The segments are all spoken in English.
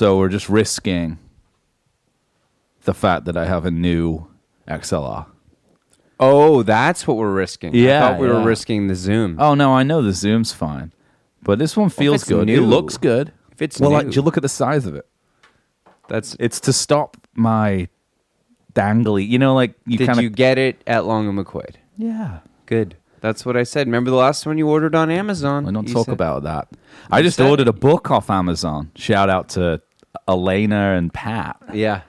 So we're just risking the fact that I have a new XLR. Oh, that's what we're risking. Yeah, I thought we were risking the Zoom. Oh, no, I know the Zoom's fine. But this one feels good. New. It looks good. If it's well, new. like, did you look at the size of it? It's to stop my dangly. You know, like you Did you get it at Long and McQuaid? Yeah. Good. That's what I said. Remember the last one you ordered on Amazon? I don't talk about that. I just ordered a book off Amazon. Shout out to Elena and Pat. Yeah.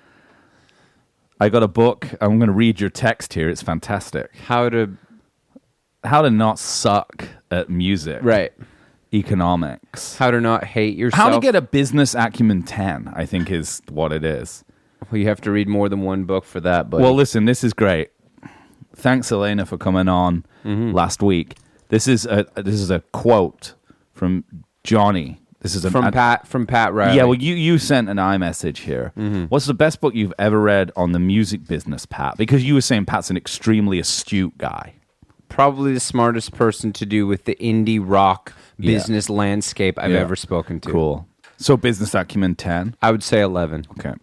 I got a book. I'm going to read your text here. It's fantastic. How to not suck at music. Right. Economics. How to not hate yourself. How to get a business acumen 10, I think is what it is. Well, you have to read more than one book for that. But well, listen, this is great. Thanks, Elena, for coming on last week. This is a quote from Johnny. This is from Pat Riley. Yeah, well, you sent an iMessage here. What's the best book you've ever read on the music business, Pat? Because you were saying Pat's an extremely astute guy. Probably the smartest person to do with the indie rock business landscape I've ever spoken to. Cool. So business acumen 10? I would say 11. Okay.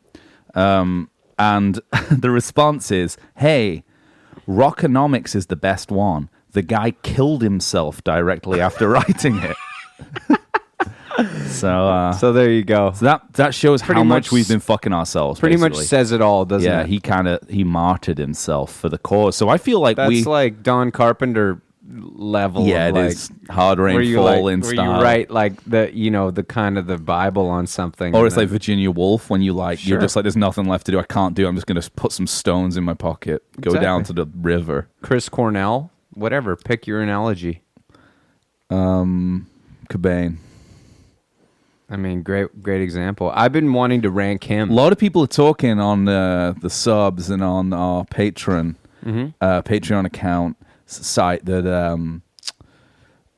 And the response is, hey, Rockonomics is the best one. The guy killed himself directly after writing it. So there you go. So that shows how much we've been fucking ourselves. Pretty basically. much says it all, doesn't it? Yeah, he martyred himself for the cause. So I feel like that's like Don Carpenter level. Yeah, of it like, is hard rain fall in style. Where you write like the kind of the Bible on something, or it's like Virginia Woolf when you're just like there's nothing left to do. I can't do. I'm just going to put some stones in my pocket, go down to the river. Chris Cornell, whatever. Pick your analogy. Cobain. I mean, great example. I've been wanting to rank him. A lot of people are talking on the subs and on our Patreon account site that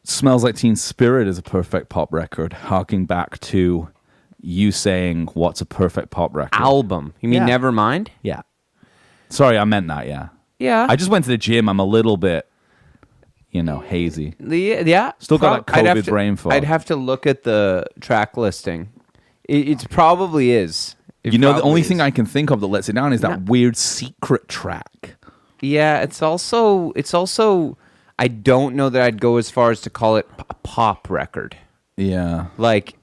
Smells Like Teen Spirit is a perfect pop record, harking back to you saying what's a perfect pop record. Album. You mean Nevermind? Yeah. Sorry, I meant that, yeah. Yeah. I just went to the gym. I'm a little bit, hazy. Yeah. Still got that COVID brain fog. I'd have to look at the track listing. It probably is. The only thing I can think of that lets it down is that weird secret track. Yeah, it's also I don't know that I'd go as far as to call it a pop record. Yeah. Like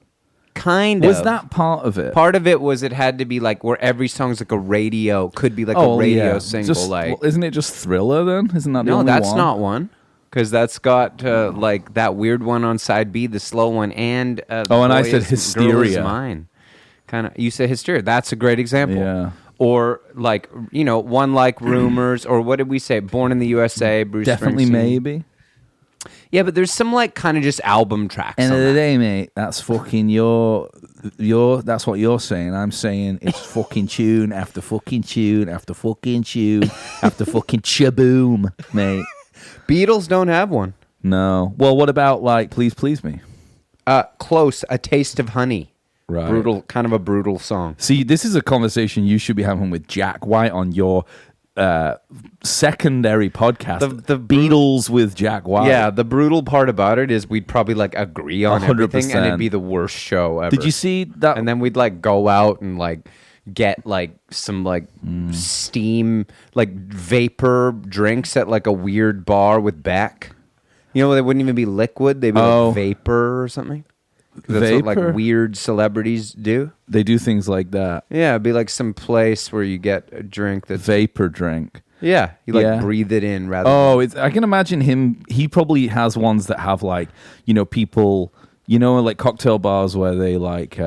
kind of. Was that part of it? Part of it was it had to be like where every song's like a radio, could be like a radio single. Isn't it just Thriller then? Isn't that the only one? No, that's not one. Because that's got like that weird one on side B, the slow one, and and I said Hysteria. Girl Is Mine. You said Hysteria. That's a great example. Yeah. Or like one like Rumors, or what did we say? Born in the USA. Bruce Definitely Springsteen. Maybe. Yeah, but there's some like kind of just album tracks. End of the day, mate, that's fucking your. That's what you're saying. I'm saying it's fucking tune after fucking tune after fucking tune after fucking chaboom, mate. Beatles don't have one. No. Well, what about like Please Please Me? Close. A Taste of Honey. Right. Brutal, kind of a brutal song. See, this is a conversation you should be having with Jack White on your secondary podcast. The Beatles with Jack White. Yeah, the brutal part about it is we'd probably like agree on 100%. Everything, and it'd be the worst show ever. Did you see that? And then we'd like go out and like get like some like steam, like vapor drinks at like a weird bar with Beck. They wouldn't even be liquid; they'd be like vapor or something. That's what like weird celebrities do. They do things like that. Yeah, it'd be like some place where you get a drink that's vapor drink. Yeah, you breathe it in rather. I can imagine him. He probably has ones that have like people, like cocktail bars where they like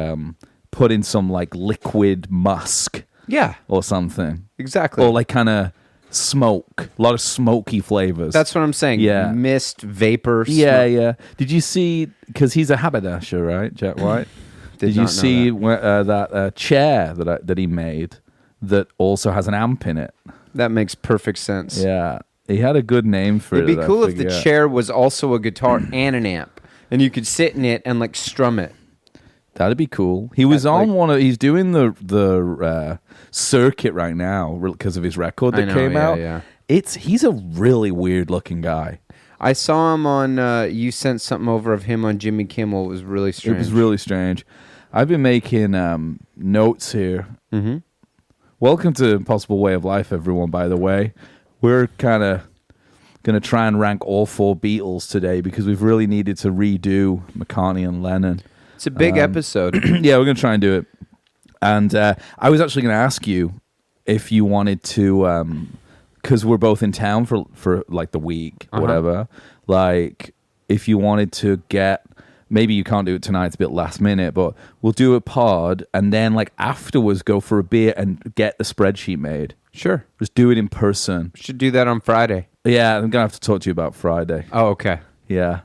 put in some like liquid musk. Yeah, or something. Exactly. Or like kind of smoke, a lot of smoky flavors. That's what I'm saying. Yeah, mist, vapor. Yeah. Did you see? Because he's a haberdasher, right, Jack White? Did you see that chair that he made that also has an amp in it? That makes perfect sense. Yeah, he had a good name for it. It'd be cool if the chair was also a guitar and an amp, and you could sit in it and like strum it. That'd be cool. He was on he's doing the circuit right now because of his record that came out. Yeah. He's a really weird looking guy. I saw him on. You sent something over of him on Jimmy Kimmel. It was really strange. It was really strange. I've been making notes here. Mm-hmm. Welcome to Impossible Way of Life, everyone, by the way. We're kind of going to try and rank all 4 Beatles today because we've really needed to redo McCartney and Lennon. It's a big episode. Yeah, we're going to try and do it. And I was actually going to ask you if you wanted to, because we're both in town for like the week, whatever, like if you wanted to get... Maybe you can't do it tonight, it's a bit last minute, but we'll do a pod and then like afterwards go for a beer and get the spreadsheet made. Sure. Just do it in person. Should do that on Friday. Yeah, I'm going to have to talk to you about Friday. Oh, okay. Yeah.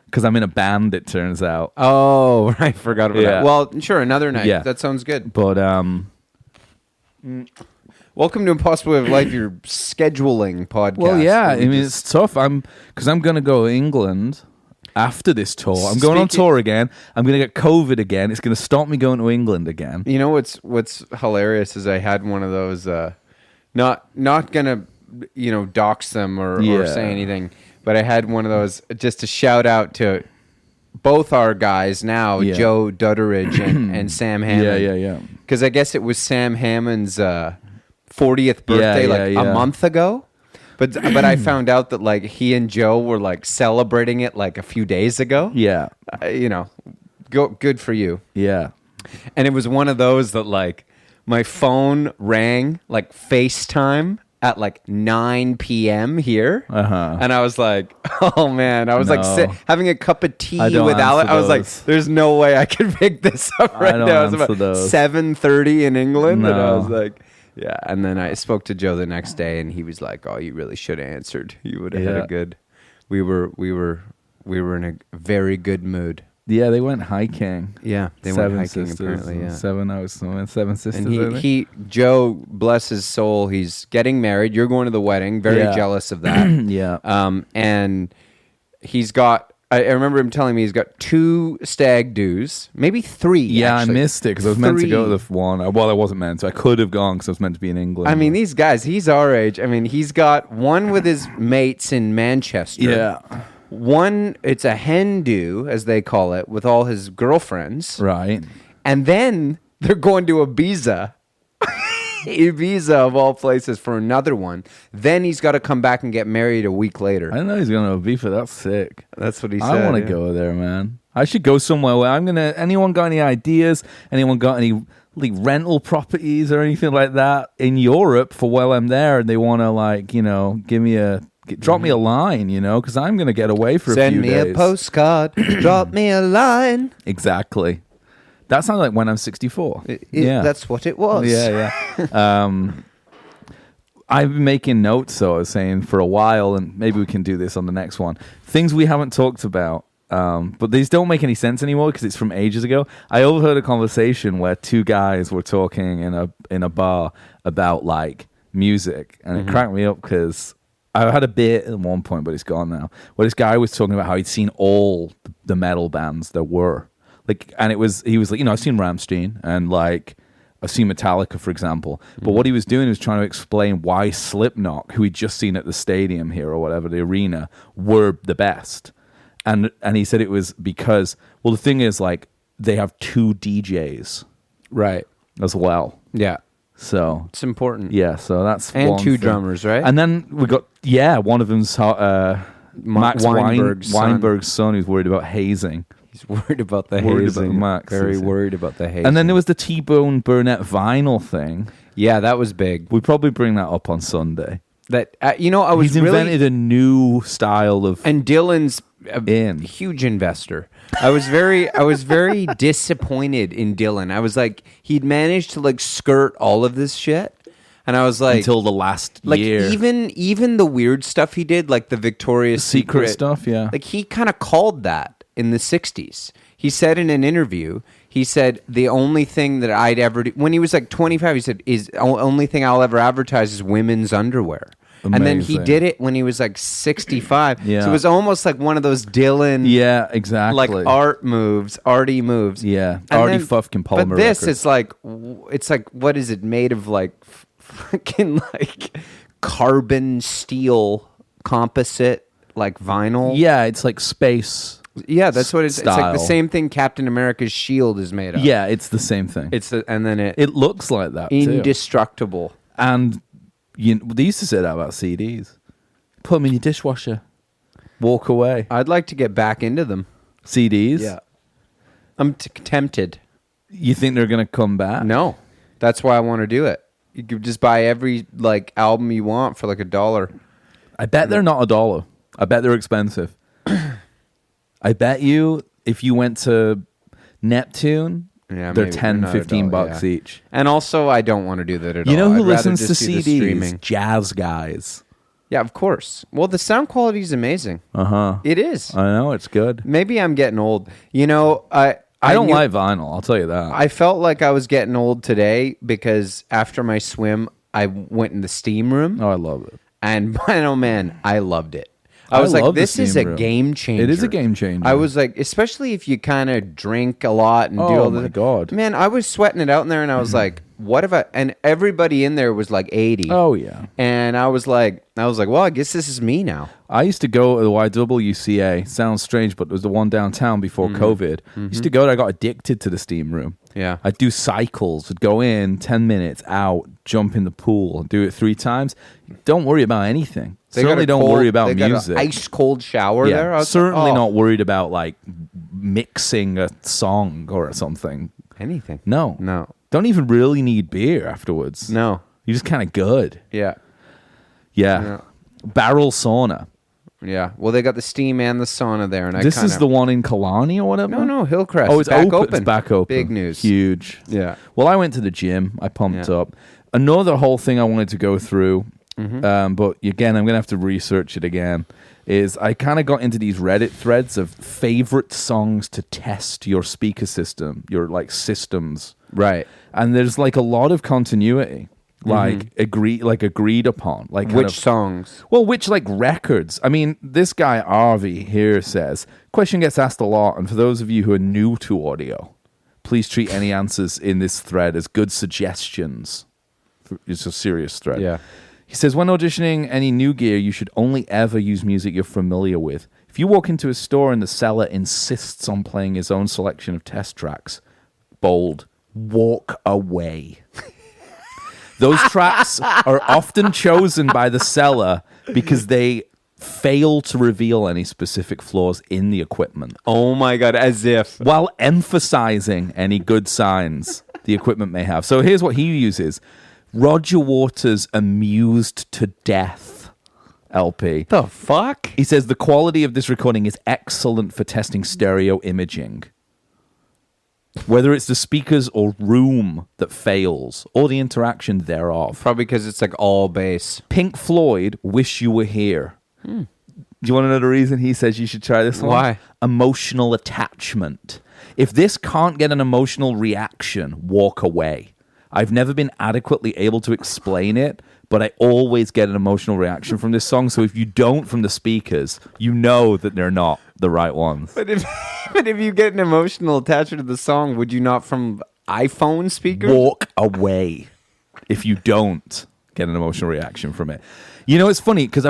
Because I'm in a band, it turns out. Oh, right. Forgot about that. Well, sure, another night. Yeah. That sounds good. But, welcome to Impossible Way of Life, your scheduling podcast. well, yeah, I mean, it's tough. Because I'm going to go to England after this tour. I'm going on tour again. I'm going to get COVID again. It's going to stop me going to England again. You know what's hilarious is I had one of those, not going to, dox them or say anything, but I had one of those just to shout out to both our guys now, Joe Dutteridge and Sam Hammond. Yeah. Because I guess it was Sam Hammond's 40th birthday a month ago. But I found out that like he and Joe were like celebrating it like a few days ago. Yeah. Good for you. Yeah. And it was one of those that like my phone rang like FaceTime at like 9 p.m. here. And I was like, oh man, I was like having a cup of tea with Alex. I was like, there's no way I can pick this up right now. It was about 7:30 in England. No. And I was like, yeah. And then I spoke to Joe the next day and he was like, oh, you really should have answered. You would have had a good, we were in a very good mood. Yeah, they went hiking. Yeah, they Seven went hiking sisters, apparently. Yeah, 7 sisters. And Joe, bless his soul, he's getting married. You're going to the wedding. Very jealous of that. Yeah. And he's got. I remember him telling me he's got 2 stag do's, maybe 3. Yeah, actually. I missed it because I was meant to go to the one. Well, I wasn't meant to. I could have gone because I was meant to be in England. I mean, these guys. He's our age. I mean, he's got one with his mates in Manchester. Yeah. One, it's a hen do, as they call it, with all his girlfriends. Right. And then they're going to Ibiza. Ibiza, of all places, for another one. Then he's got to come back and get married a week later. I didn't know he's going to Ibiza. That's sick. That's what he said. I want to go there, man. I should go somewhere where anyone got any ideas? Anyone got any like rental properties or anything like that in Europe for while I'm there? And they want to give me drop me a line, because I'm going to get away for a few days. Send me a postcard. Drop me a line. Exactly. That sounds like when I'm 64. Yeah. That's what it was. Yeah. I've been making notes, so I was saying, for a while, and maybe we can do this on the next one. Things we haven't talked about, but these don't make any sense anymore because it's from ages ago. I overheard a conversation where 2 guys were talking in a bar about like music, and it cracked me up because I had a bit at one point, but it's gone now, where this guy was talking about how he'd seen all the metal bands there were. And he was like, I've seen Rammstein and like I've seen Metallica, for example. But what he was doing was trying to explain why Slipknot, who he'd just seen at the stadium here or whatever, the arena, were the best. And he said it was because, well, the thing is like they have 2 DJs, right, as well. Yeah. So it's important. Yeah. So that's and one 2 thing. drummers, right? And then we got one of them's Max Weinberg's son, who's worried about hazing. He's worried about the hazing. Max, very worried about the hazing. And then there was the T-Bone Burnett vinyl thing. Yeah, that was big. We probably bring that up on Sunday. That I was He's invented a new style of, and Dylan's a huge investor. I was very disappointed in Dylan. I was like, he'd managed to like skirt all of this shit. And I was like, until the last year, even the weird stuff he did, like the Victoria's Secret stuff, yeah. Like he kind of called that in the 60s. He said in an interview, he said the only thing that I'd ever do, when he was like 25, he said, is the only thing I'll ever advertise is women's underwear. Amazing. And then he did it when he was like 65. Yeah. So it was almost like one of those Dylan, yeah, exactly, like arty moves. Yeah, arty fucking polymer. But this records. it's like what is it made of? Like fucking like carbon steel composite like vinyl. Yeah, it's like space. Yeah, that's what it's like. The style. same thing Captain America's shield is made of. Yeah, it's the same thing. And then It looks like that too. indestructible. And they used to say that about CDs. Put them in your dishwasher. Walk away. I'd like to get back into them. CDs? Yeah. I'm tempted. You think they're going to come back? No. That's why I want to do it. You could just buy every album you want for $1. I bet they're not $1. I bet they're expensive. I bet you if you went to Neptune, they're maybe 10, not $15 $1, yeah. each. And also, I don't want to do that at all. You know who I'd rather listens to just do the CDs? streaming. Jazz guys. Yeah, of course. Well, the sound quality is amazing. Uh-huh. It is. I know, it's good. Maybe I'm getting old. You know, I don't knew- like vinyl, I'll tell you that. I felt like I was getting old today because after my swim, I went in the steam room. Oh, I love it. And man, oh man, I loved it. I was like, love the this is steam a room. game changer. It is a game changer. I was like, especially if you kind of drink a lot and do Oh all this. my God. Man, I was sweating it out in there and I was like, what if I, and everybody in there was like 80. Oh, yeah. And I was like, well, I guess this is me now. I used to go to the YWCA. Sounds strange, but it was the one downtown before COVID. Used to go there. I got addicted to the steam room. Yeah. I'd do cycles. I'd go in 10 minutes, out, jump in the pool, and do it 3 times. Don't worry about anything. Certainly don't worry about music. Ice cold shower Yeah, there. I was certainly like, oh, not worried about like mixing a song or something. anything. No. Don't even really need beer afterwards. No. You're just kind of good. Yeah. Yeah. Barrel sauna. Yeah. Well, they got the steam and the sauna there, and This is the one in Killarney or whatever? No, Hillcrest. Oh, it's back open. It's back open. Big news. Huge. Yeah. Well, I went to the gym. I pumped Yeah. up. Another whole thing I wanted to go through, but again, I'm going to have to research it again, is I kind of got into these Reddit threads of favorite songs to test your speaker system, your like systems. Right. And there's like a lot of continuity. Like agreed upon, like kind Which of- songs? Well, which like records? I mean, this guy Arvi here says, question gets asked a lot, and for those of you who are new to audio, please treat any answers in this thread as good suggestions. It's a serious thread. Yeah. He says, when auditioning any new gear, you should only ever use music you're familiar with. If you walk into a store and the seller insists on playing his own selection of test tracks, bold, walk away. Those tracks are often chosen by the seller because they fail to reveal any specific flaws in the equipment, Oh my God, as if. while emphasizing any good signs the equipment may have. So here's what he uses. Roger Waters' Amused to Death LP. The fuck? He says the quality of this recording is excellent for testing stereo imaging. Whether it's the speakers or room that fails, or the interaction thereof. Probably because it's like all bass. Pink Floyd, Wish You Were Here. Do you want to know the reason he says you should try this one? Why? Emotional attachment. If this can't get an emotional reaction, walk away. I've never been adequately able to explain it, but I always get an emotional reaction from this song. So if you don't from the speakers, you know that they're not the right ones. But if you get an emotional attachment to the song, would you not from iPhone speakers? Walk away if you don't get an emotional reaction from it. You know, it's funny because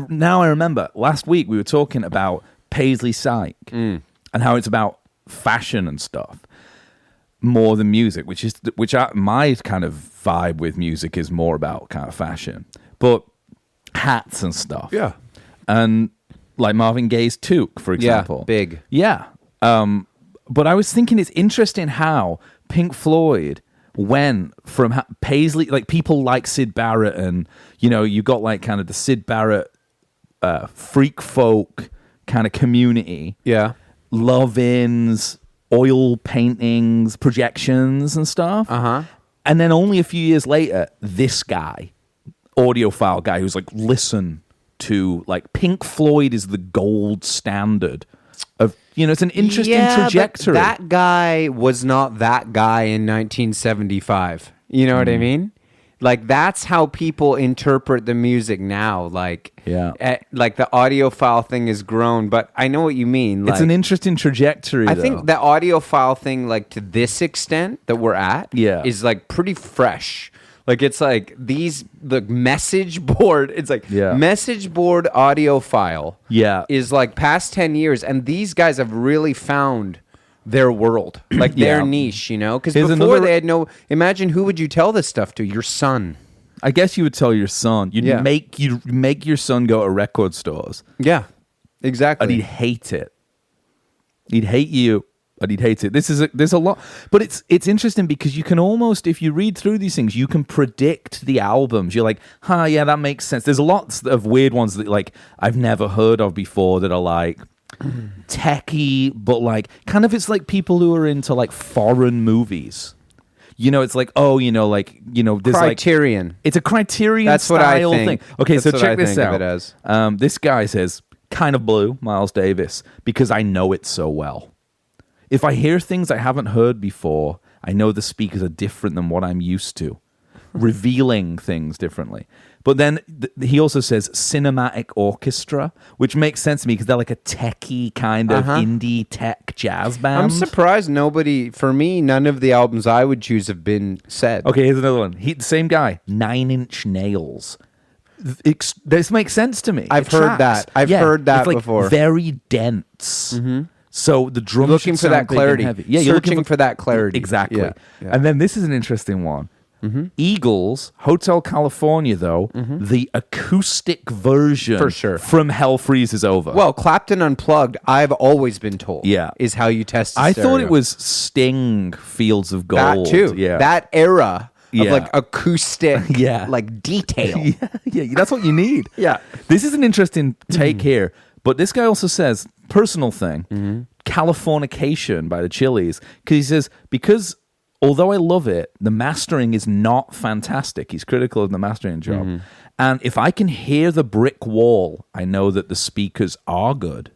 now I remember last week we were talking about Paisley Psych and how it's about fashion and stuff more than music, my kind of vibe with music is more about kind of fashion, but hats and stuff. Yeah. And like Marvin Gaye's toque, for example. Yeah, big. Yeah. But I was thinking it's interesting how Pink Floyd went from Paisley, like people like Syd Barrett, and, you know, you got like kind of the Syd Barrett freak folk kind of community. Yeah. Love-ins, oil paintings, projections and stuff. Uh-huh. And then only a few years later, this guy, audiophile guy, who's like, listen to, like, Pink Floyd is the gold standard of, you know, it's an interesting trajectory. But that guy was not that guy in 1975. You know what I mean? Like, that's how people interpret the music now. Like, like the audiophile thing has grown, but I know what you mean. Like, it's an interesting trajectory, I though. think the audiophile thing, like to this extent that we're at, Yeah. is like pretty fresh. Like it's like the message board. It's like message board audiophile. Yeah. Is like past 10 years, and these guys have really found their world, like their niche, you know? Because before they had no. Imagine who would you tell this stuff to? Your son. I guess you would tell your son. You'd make your son go to record stores. Yeah, exactly. And he'd hate it. He'd hate you, but he'd hate it. There's a lot, but it's interesting because you can almost, if you read through these things, you can predict the albums. You're like, yeah, that makes sense. There's lots of weird ones that like I've never heard of before that are like techie, but like kind of it's like people who are into like foreign movies. You know, it's like, there's Criterion. It's a Criterion That's what I style think. thing. Okay, That's so what check I this think of out. it as. This guy says, kind of blue, Miles Davis, because I know it so well. If I hear things I haven't heard before, I know the speakers are different than what I'm used to, revealing things differently. But then he also says cinematic orchestra, which makes sense to me because they're like a techie kind of indie tech jazz band. I'm surprised none of the albums I would choose have been said. Okay, here's another one. The same guy, 9 Inch Nails. This makes sense to me. I've heard that. I've heard that it's like before. Very dense. Mm-hmm. So the drums looking for that clarity. Yeah, you're searching for that clarity. Exactly. Yeah. And then this is an interesting one. Eagles, Hotel California, though, the acoustic version For sure. from Hell Freezes Over. Well, Clapton Unplugged, I've always been told, is how you test the I stereo. thought it was Sting, Fields of Gold. That too. Yeah. That era of Yeah. like acoustic like detail. yeah, that's what you need. Yeah. This is an interesting take here, but this guy also says, personal thing, Californication by the Chili's, because he says, although I love it, the mastering is not fantastic. He's critical of the mastering job. And if I can hear the brick wall, I know that the speakers are good.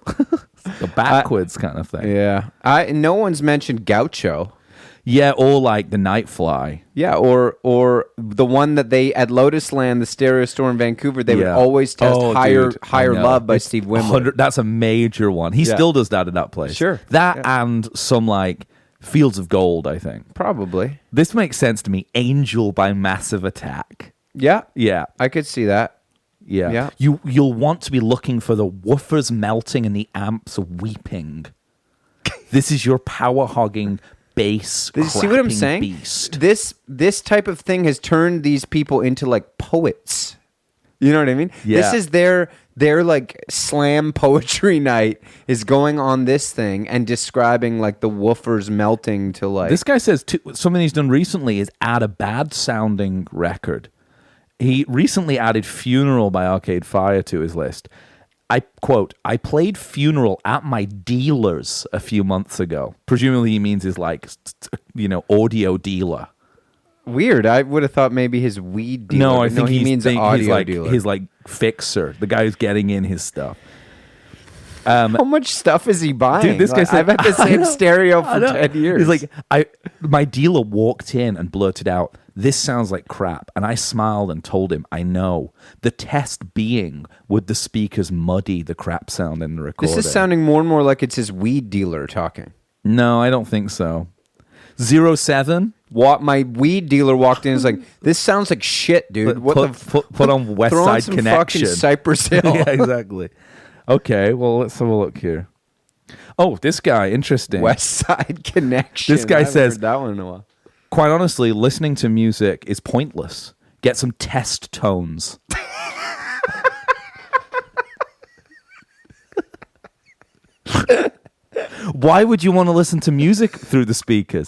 The backwards kind of thing. Yeah. No one's mentioned Gaucho. Yeah, or like the Nightfly. Yeah, or the one that they at Lotus Land, the stereo store in Vancouver, they would always test Higher Love by Steve Winwood. That's a major one. He still does that at that place. Sure. That and some like Fields of Gold, I think. Probably. This makes sense to me. Angel by Massive Attack. Yeah. Yeah. I could see that. Yeah. You'll want to be looking for the woofers melting and the amps weeping. This is your power hogging bass. See what I'm saying? Beast. This type of thing has turned these people into like poets. You know what I mean? Yeah. This is their like slam poetry night is going on this thing and describing like the woofers melting to like. This guy says something he's done recently is add a bad sounding record. He recently added Funeral by Arcade Fire to his list. I quote, I played Funeral at my dealer's a few months ago. Presumably he means his like, audio dealer. Weird. I would have thought maybe his weed dealer. No, I think he means audio dealer. His like fixer, the guy who's getting in his stuff. How much stuff is he buying? Dude, this guy said, I've had the same stereo for 10 years. He's like, my dealer walked in and blurted out, this sounds like crap. And I smiled and told him, I know. The test being, would the speakers muddy the crap sound in the recording? This is sounding more and more like it's his weed dealer talking. No, I don't think so. 07? My weed dealer walked in and was like, this sounds like shit, dude. Put on West Throw Side on some Connection. fucking Cypress Hill. Yeah, exactly. Okay, well, let's have a look here. Oh, this guy, interesting. West Side Connection. This guy I haven't says, heard that one in a while. Quite honestly, listening to music is pointless. Get some test tones. Why would you want to listen to music through the speakers?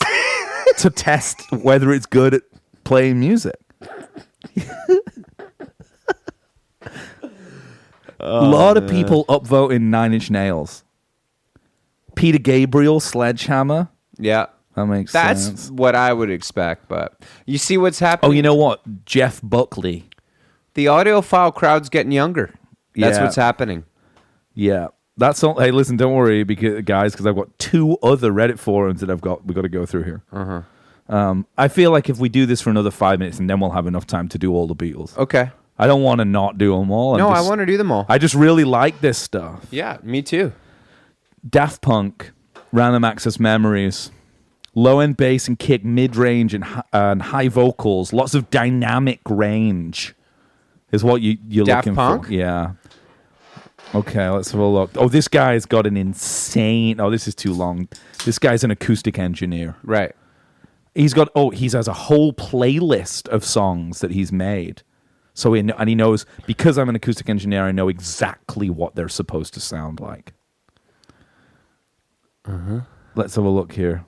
To test whether it's good at playing music. A lot of people upvoting 9 Inch Nails. Peter Gabriel, Sledgehammer. Yeah. That makes sense. That's what I would expect, but you see what's happening? Oh, you know what? Jeff Buckley. The audiophile crowd's getting younger. That's what's happening. Yeah. That's all. Hey, listen, don't worry, guys, because I've got 2 other Reddit forums that we've got to go through here. I feel like if we do this for another 5 minutes, and then we'll have enough time to do all the Beatles. Okay. I don't want to not do them all. I want to do them all. I just really like this stuff. Yeah, me too. Daft Punk, Random Access Memories. Low end bass and kick, mid range and high vocals. Lots of dynamic range is what you're Daft looking Punk? for. Yeah. Okay, let's have a look. Oh, this guy's got an insane. Oh, this is too long. This guy's an acoustic engineer. Right. He has a whole playlist of songs that he's made. So he knows, because I'm an acoustic engineer, I know exactly what they're supposed to sound like. Let's have a look here.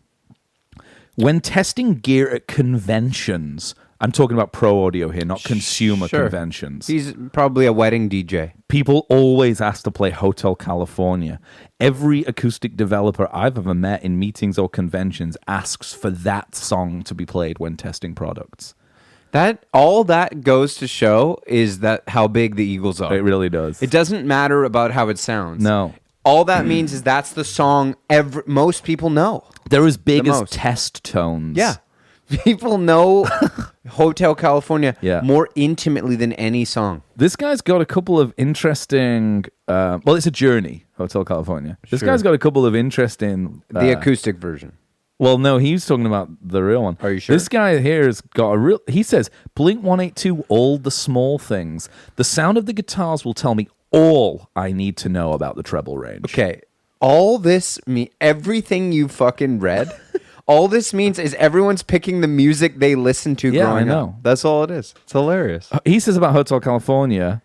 When testing gear at conventions, I'm talking about pro audio here, not consumer conventions. He's probably a wedding DJ. People always ask to play Hotel California. Every acoustic developer I've ever met in meetings or conventions asks for that song to be played when testing products. All that goes to show is that how big the Eagles are. It really does. It doesn't matter about how it sounds. No. All that means is that's the song most people know. They're as big The as most. test tones. Yeah. People know Hotel California more intimately than any song. This guy's got a couple of interesting... it's a journey, Hotel California. This guy's got a couple of interesting... The acoustic version. Well, no, he's talking about the real one. Are you sure? This guy here has got a real... He says, Blink-182, all the small things. The sound of the guitars will tell me all I need to know about the treble range. Okay. Everything you fucking read... All this means is everyone's picking the music they listen to growing up. That's all it is. It's hilarious. He says about Hotel California,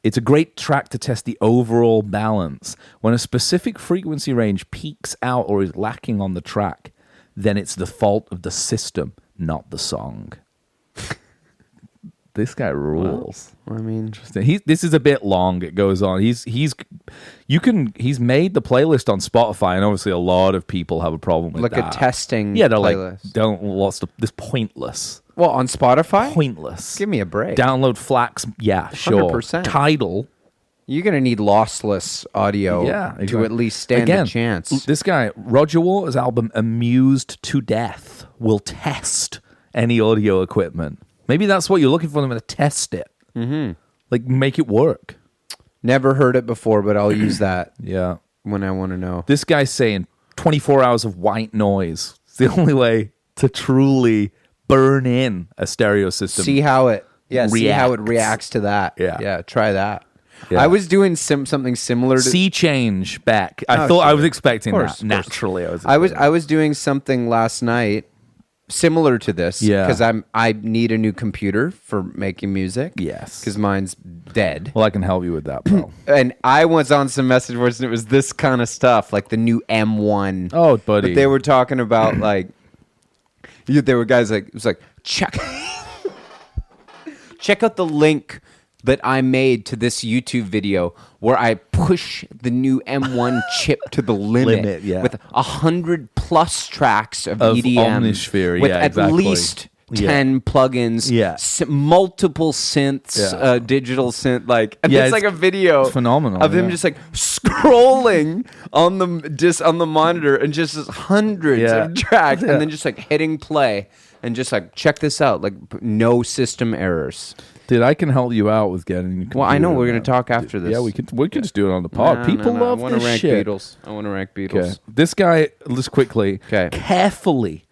it's a great track to test the overall balance. When a specific frequency range peaks out or is lacking on the track, then it's the fault of the system, not the song. This guy rules. Well, I mean, this is a bit long. It goes on. He's made the playlist on Spotify, and obviously a lot of people have a problem with like that. a testing they're playlist. this pointless. Well, on Spotify? Pointless. Give me a break. Download Flax. Yeah, sure. 100%. Tidal. You're going to need lossless audio to at least stand a chance. This guy, Roger Waters' album Amused to Death will test any audio equipment. Maybe that's what you're looking for them to test it. Mm-hmm. Like, make it work. Never heard it before, but I'll use that when I want to know. This guy's saying 24 hours of white noise. It's the only way to truly burn in a stereo system. See how it reacts to that. Yeah, try that. Yeah. I was doing something similar to sea change back. I was expecting that. Naturally, I was doing something last night similar to this because I need a new computer for making music. Yes, because mine's dead. Well, I can help you with that, bro. And I was on some message boards and it was this kind of stuff, like the new M1. Oh, buddy! But they were talking about there were guys like it was like check out the link that I made to this YouTube video where I push the new M1 chip to the limit with 100+ tracks of EDM Omnisphere, with at least 10 plugins, multiple synths, digital synth, it's like a video phenomenal of him just like scrolling on the monitor and just hundreds of tracks and then just like hitting play and just like check this out, like no system errors. Dude, I can help you out with getting. Well, I know we're going to talk after this. Yeah, we could just do it on the pod. People love this shit. I want to rank Beatles. Okay. This guy, just quickly, carefully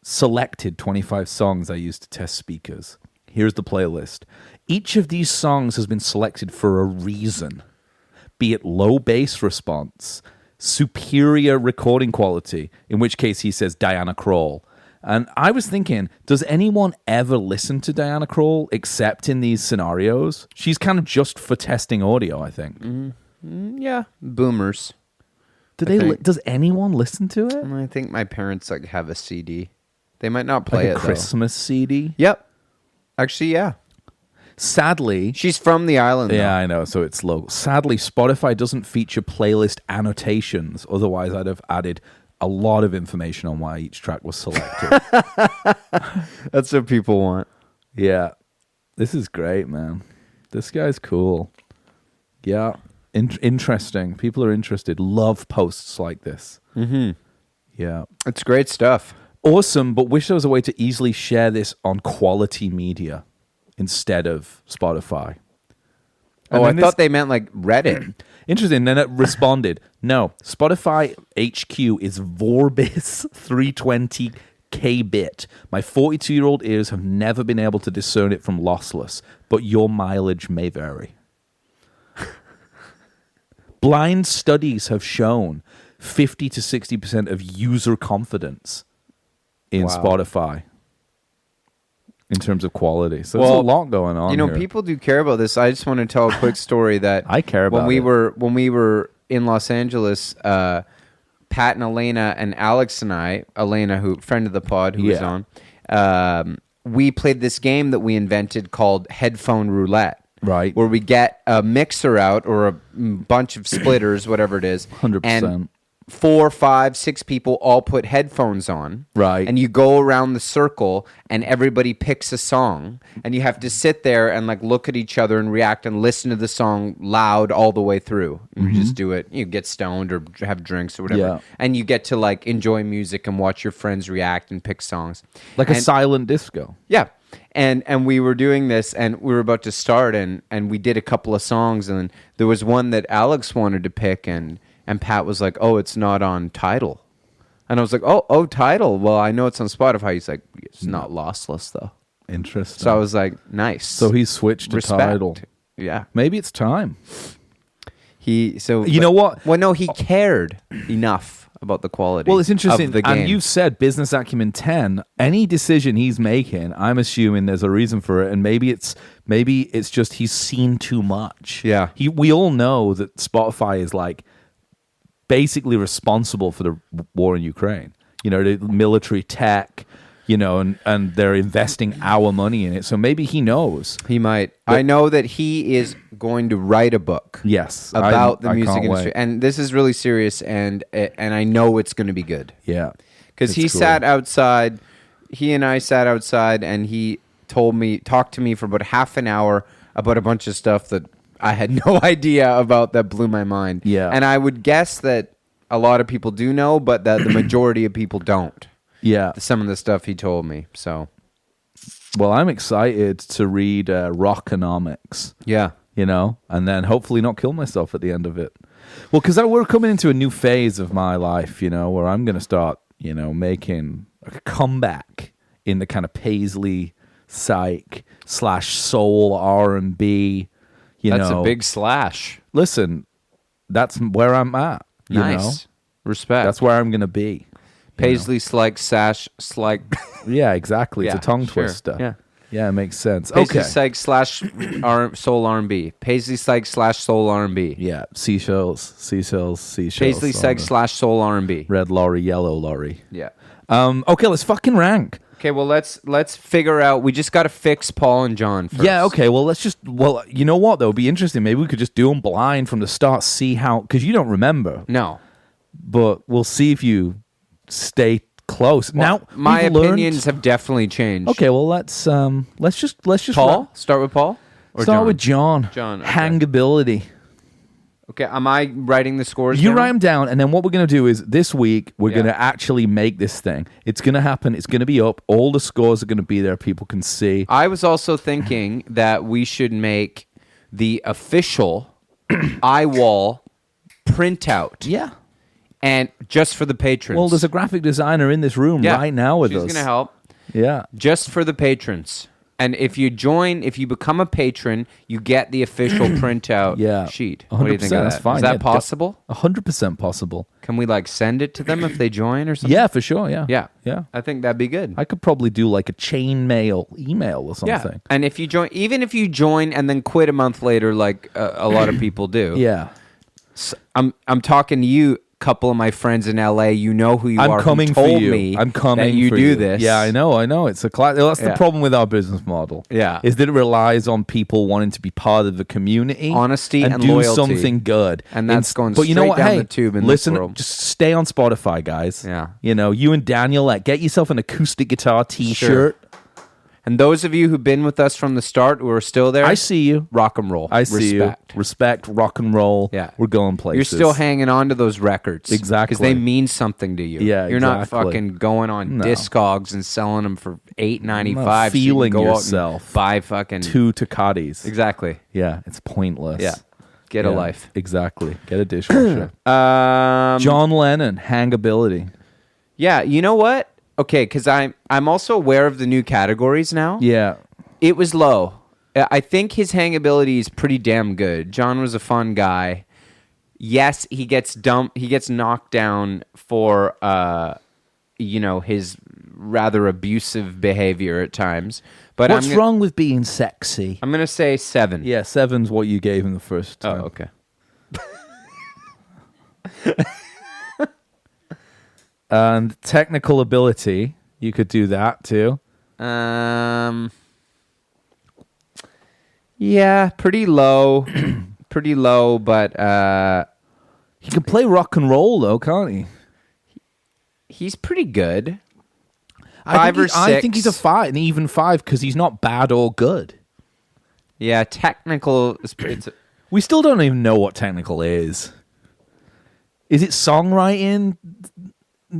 selected 25 songs I used to test speakers. Here's the playlist. Each of these songs has been selected for a reason, be it low bass response, superior recording quality, in which case he says Diana Krall. And I was thinking, does anyone ever listen to Diana Krall except in these scenarios? She's kind of just for testing audio, I think. Yeah, boomers. Does anyone listen to it? I think my parents have a CD. They might not play it, Christmas CD? Yep. Actually, yeah. Sadly... She's from the island, though. Yeah, I know, so it's local. Sadly, Spotify doesn't feature playlist annotations. Otherwise, I'd have added a lot of information on why each track was selected. That's what people want. Yeah. This is great, man. This guy's cool. Yeah. Interesting. People are interested. Love posts like this. Mm-hmm. Yeah. It's great stuff. Awesome, but wish there was a way to easily share this on quality media instead of Spotify. Oh, I thought they meant like Reddit. Interesting. Then it responded, no, Spotify HQ is Vorbis 320 kbit. My 42-year-old ears have never been able to discern it from lossless, but your mileage may vary. Blind studies have shown 50 to 60% of user confidence in Spotify in terms of quality. So there's a lot going on. Here. People do care about this. I just want to tell a quick story that I care about when we were in Los Angeles, Pat and Elena and Alex and I, Elena, who friend of the pod, who was on, we played this game that we invented called Headphone Roulette. Right. Where we get a mixer out or a bunch of splitters, whatever it is. 100%. And 4, 5, 6 people all put headphones on. Right. And you go around the circle and everybody picks a song. And you have to sit there and like look at each other and react and listen to the song loud all the way through. And you just do it. You get stoned or have drinks or whatever. Yeah. And you get to like enjoy music and watch your friends react and pick songs. Like a silent disco. Yeah. And we were doing this, and we were about to start, and we did a couple of songs, and there was one that Alex wanted to pick, and Pat was like, "Oh, it's not on Tidal," and I was like, "Oh, Tidal. Well, I know it's on Spotify." He's like, "It's not lossless though." Interesting. So I was like, "Nice." So he switched to Tidal. Yeah, maybe it's time. You know what? Well, no, he cared enough about the quality. Well, it's interesting. Of the game. And you've said business acumen 10. Any decision he's making, I'm assuming there's a reason for it, and maybe it's just he's seen too much. Yeah. We all know that Spotify is like basically responsible for the war in Ukraine. You know, the military tech. You know, and they're investing our money in it. So maybe he knows. He might. I know that he is going to write a book. Yes, about the music can't industry, wait. and this is really serious. And I know it's going to be good. Yeah, because he sat outside. He and I sat outside, and he talked to me for about half an hour about a bunch of stuff that I had no idea about that blew my mind. Yeah, and I would guess that a lot of people do know, but that the majority of people don't. Yeah. Some of the stuff he told me. So, well, I'm excited to read Rockonomics. Yeah. You know, and then hopefully not kill myself at the end of it. Well, because we're coming into a new phase of my life, you know, where I'm going to start, you know, making a comeback in the kind of Paisley psych / soul R&B, That's a big slash. Listen, that's where I'm at. You know? Respect. That's where I'm going to be. Paisley, Slyke, Sash, Slyke. Yeah, exactly. It's a tongue sure. twister. Yeah, it makes sense. Paisley, okay. Slyke / soul R&B. Paisley, Slyke / soul R&B. Yeah, seashells. Paisley, Slyke / soul R&B. Red lorry, yellow lorry. Yeah. Okay, let's fucking rank. Okay, well, let's figure out. We just got to fix Paul and John first. Yeah, okay. Well, you know what, though? It'd be interesting. Maybe we could just do them blind from the start, see how, because you don't remember. No. But we'll see if you stay close. Well, now, my opinions have definitely changed. Okay, well, let's just Paul? Start with Paul? Or Start John? with John. John, okay. Hangability. Okay, am I writing the scores You down? write them down, and then what we're going to do is this week, we're going to actually make this thing. It's going to happen. It's going to be up. All the scores are going to be there. People can see. I was also thinking that we should make the official iWall printout. Yeah. And just for the patrons. Well, there's a graphic designer in this room right now with us. She's going to help. Yeah. Just for the patrons. And if you become a patron, you get the official printout sheet. 100%, What do you think of that? that's fine. Is that possible? 100% possible. Can we send it to them if they join or something? Yeah, for sure. Yeah. Yeah. I think that'd be good. I could probably do like a chain mail email or something. Yeah. And if you join, even if you join and then quit a month later, like a lot of people do. Yeah. So I'm talking to you. Couple of my friends in LA, you know who you are. I'm coming who told for you. Me I'm coming. that you for do you. this. Yeah, I know. It's a class. That's the problem with our business model. Yeah, is that it relies on people wanting to be part of the community, honesty, and do loyalty. something good. And that's going but straight you know what? down Hey, the tube in listen, this world. just stay on Spotify, guys. Yeah, you know, you and Daniel, get yourself an acoustic guitar T-shirt. Sure. And those of you who've been with us from the start who are still there, I see you. rock and roll. I see Respect. you. Respect, rock and roll. Yeah. We're going places. You're still hanging on to those records. Exactly. Because they mean something to you. Yeah, You're not exactly. fucking going on No. Discogs and selling them for $8.95. Not feeling so you can go yourself. out and buy fucking... 2 Takatis. Exactly. Yeah, it's pointless. Yeah. Get a Yeah, life. Exactly. Get a dishwasher. Um, John Lennon, hangability. Yeah, you know what? Okay, because I'm also aware of the new categories now. Yeah. It was low. I think his hangability is pretty damn good. John was a fun guy. Yes, he gets dumped. He gets knocked down for, his rather abusive behavior at times. But What's wrong with being sexy? I'm gonna say 7. Yeah, 7's what you gave him the first time. Oh, okay. And technical ability, you could do that too. Yeah, pretty low. Pretty low, but He can play rock and roll though, can't he? he's pretty good. I I think he's a 5, an even 5, because he's not bad or good. Yeah, technical. We still don't even know what technical is. Is it songwriting?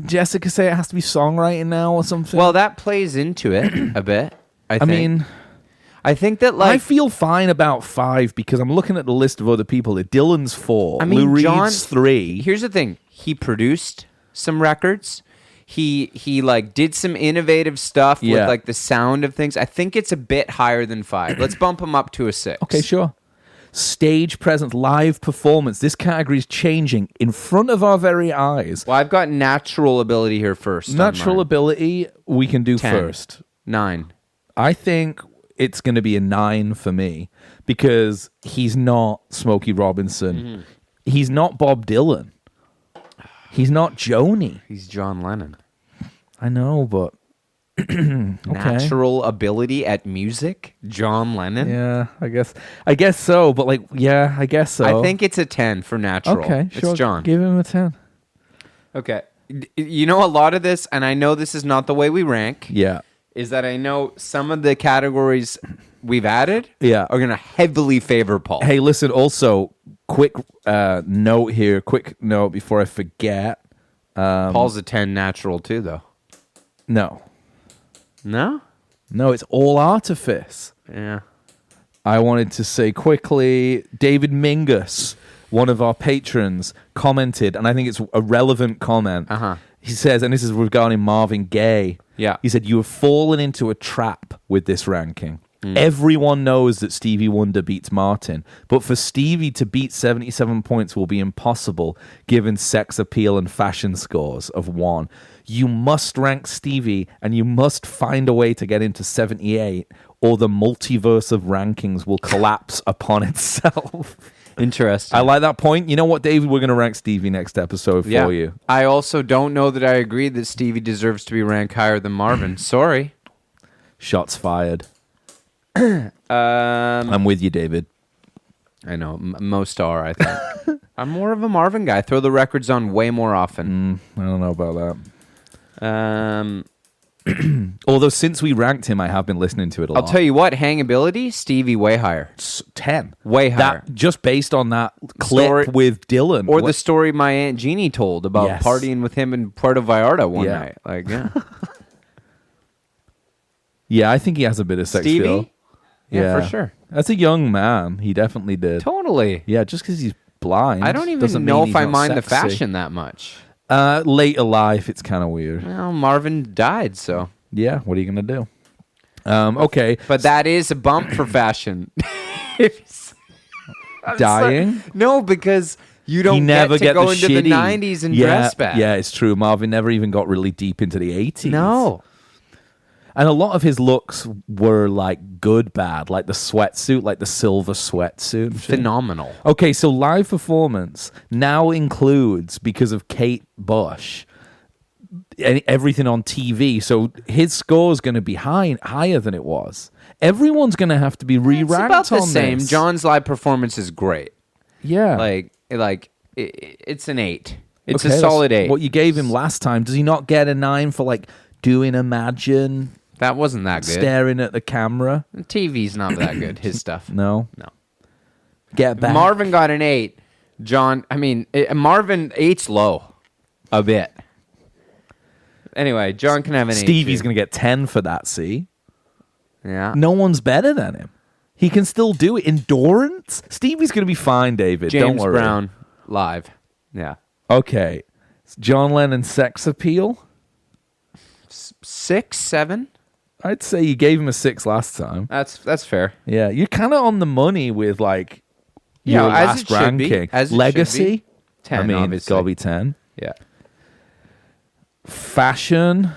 Jessica say it has to be songwriting now or something? Well, that plays into it a bit. I mean, think that I feel fine about 5 because I'm looking at the list of other people. Dylan's 4. I mean, Lou John- Reed's 3. Here's the thing: he produced some records. He like did some innovative stuff with Yeah. like the sound of things. I think it's a bit higher than 5. Let's bump him up to a 6. Okay, sure. Stage presence, live performance. This category is changing in front of our very eyes. Well, I've got natural ability here first. on Natural mine. ability, we can do 10. first. 9. I think it's going to be a 9 for me because he's not Smokey Robinson. Mm-hmm. He's not Bob Dylan. He's not Joni. He's John Lennon. I know, but okay. Natural ability at music, John Lennon. Yeah, I guess so. But like, yeah, I guess so. I think it's a 10 for natural. okay, sure. It's John. Give him a 10. Okay. You know, a lot of this, and I know this is not the way we rank, Yeah, is that I know some of the categories we've added yeah. are going to heavily favor Paul. Hey, listen. Also, quick note here. Quick note before I forget. Paul's a 10 natural too, though. No, No? it's all artifice. Yeah. I wanted to say quickly, David Mingus, one of our patrons, commented, and I think it's a relevant comment. Uh-huh. He says, and this is regarding Marvin Gaye. Yeah. He said, you have fallen into a trap with this ranking. Everyone knows that Stevie Wonder beats Martin, but for Stevie to beat 77 points will be impossible given sex appeal and fashion scores of 1. You must rank Stevie, and you must find a way to get into 78, or the multiverse of rankings will collapse upon itself. Interesting. I like that point. You know what, David? We're going to rank Stevie next episode for you. I also don't know that I agree that Stevie deserves to be ranked higher than Marvin. Sorry. Shots fired. I'm with you, David. I know. Most are, I think. I'm more of a Marvin guy. I throw the records on way more often. I don't know about that. Um, Although since we ranked him, I have been listening to it a lot. I'll tell you what, hangability, Stevie way higher. 10. Way higher. That, just based on that clip Story- with Dylan. Or the story my Aunt Jeannie told about Yes. partying with him in Puerto Vallarta one Yeah. night. Like, yeah. Yeah, I think he has a bit of sex Stevie? appeal. Yeah, for sure. That's a young man. He definitely did. Totally. Yeah, just because he's blind. I don't even doesn't know mean if he's I not mind the sexy. fashion that much. Later life, it's kind of weird. Well, Marvin died, so. Yeah, what are you going to do? Okay. But that is a bump for fashion. I'm Dying? sorry. No, because you don't He never get to go the into shitty. the 90s and yeah, dress back. Yeah, it's true. Marvin never even got really deep into the 80s. No. And a lot of his looks were like good, bad, like the sweatsuit, like the silver sweatsuit. and shit. Phenomenal. Okay, so live performance now includes, because of Kate Bush, everything on TV. So his score is going to be higher than it was. Everyone's going to have to be re-ranked It's about the on same. this. John's live performance is great. Yeah. It's an 8. It's Okay, a solid that's 8. What you gave him last time. Does he not get a 9 for like doing Imagine? That wasn't that good. Staring at the camera. The TV's not that good. His stuff. No. No. Get back. Marvin got an 8. Marvin 8's low. A bit. Anyway, John can have an 8. Stevie's going to get 10 for that, see? Yeah. No one's better than him. He can still do it. Endurance? Stevie's going to be fine, David. James Don't worry. Brown, live. Yeah. Okay. John Lennon's sex appeal? 6, 7? I'd say you gave him a 6 last time. That's fair. Yeah, you're kind of on the money with, like, Yeah, your as last it should be. ranking. As it should Legacy? be. 10, I mean, it's obviously. got to be 10. Yeah. Fashion?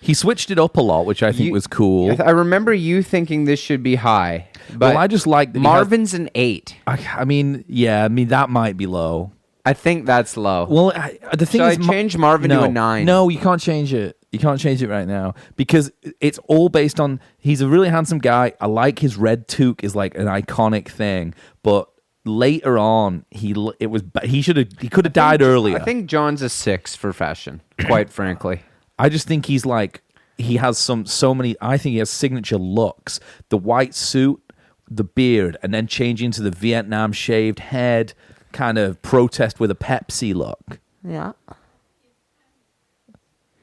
He switched it up a lot, which I think was cool. I remember you thinking this should be high, but Well, I just like that Marvin's an 8. I mean, that might be low. I think that's low. Well, the thing Shall is, I change Marvin to a 9? No, you can't change it. You can't change it right now because it's all based on. He's a really handsome guy. I like his red toque is like an iconic thing, but later on, he could have died earlier. I think John's a 6 for fashion. Quite frankly, I just think he's like he has so many. I think he has signature looks: the white suit, the beard, and then changing to the Vietnam shaved head. Kind of protest with a Pepsi look. Yeah.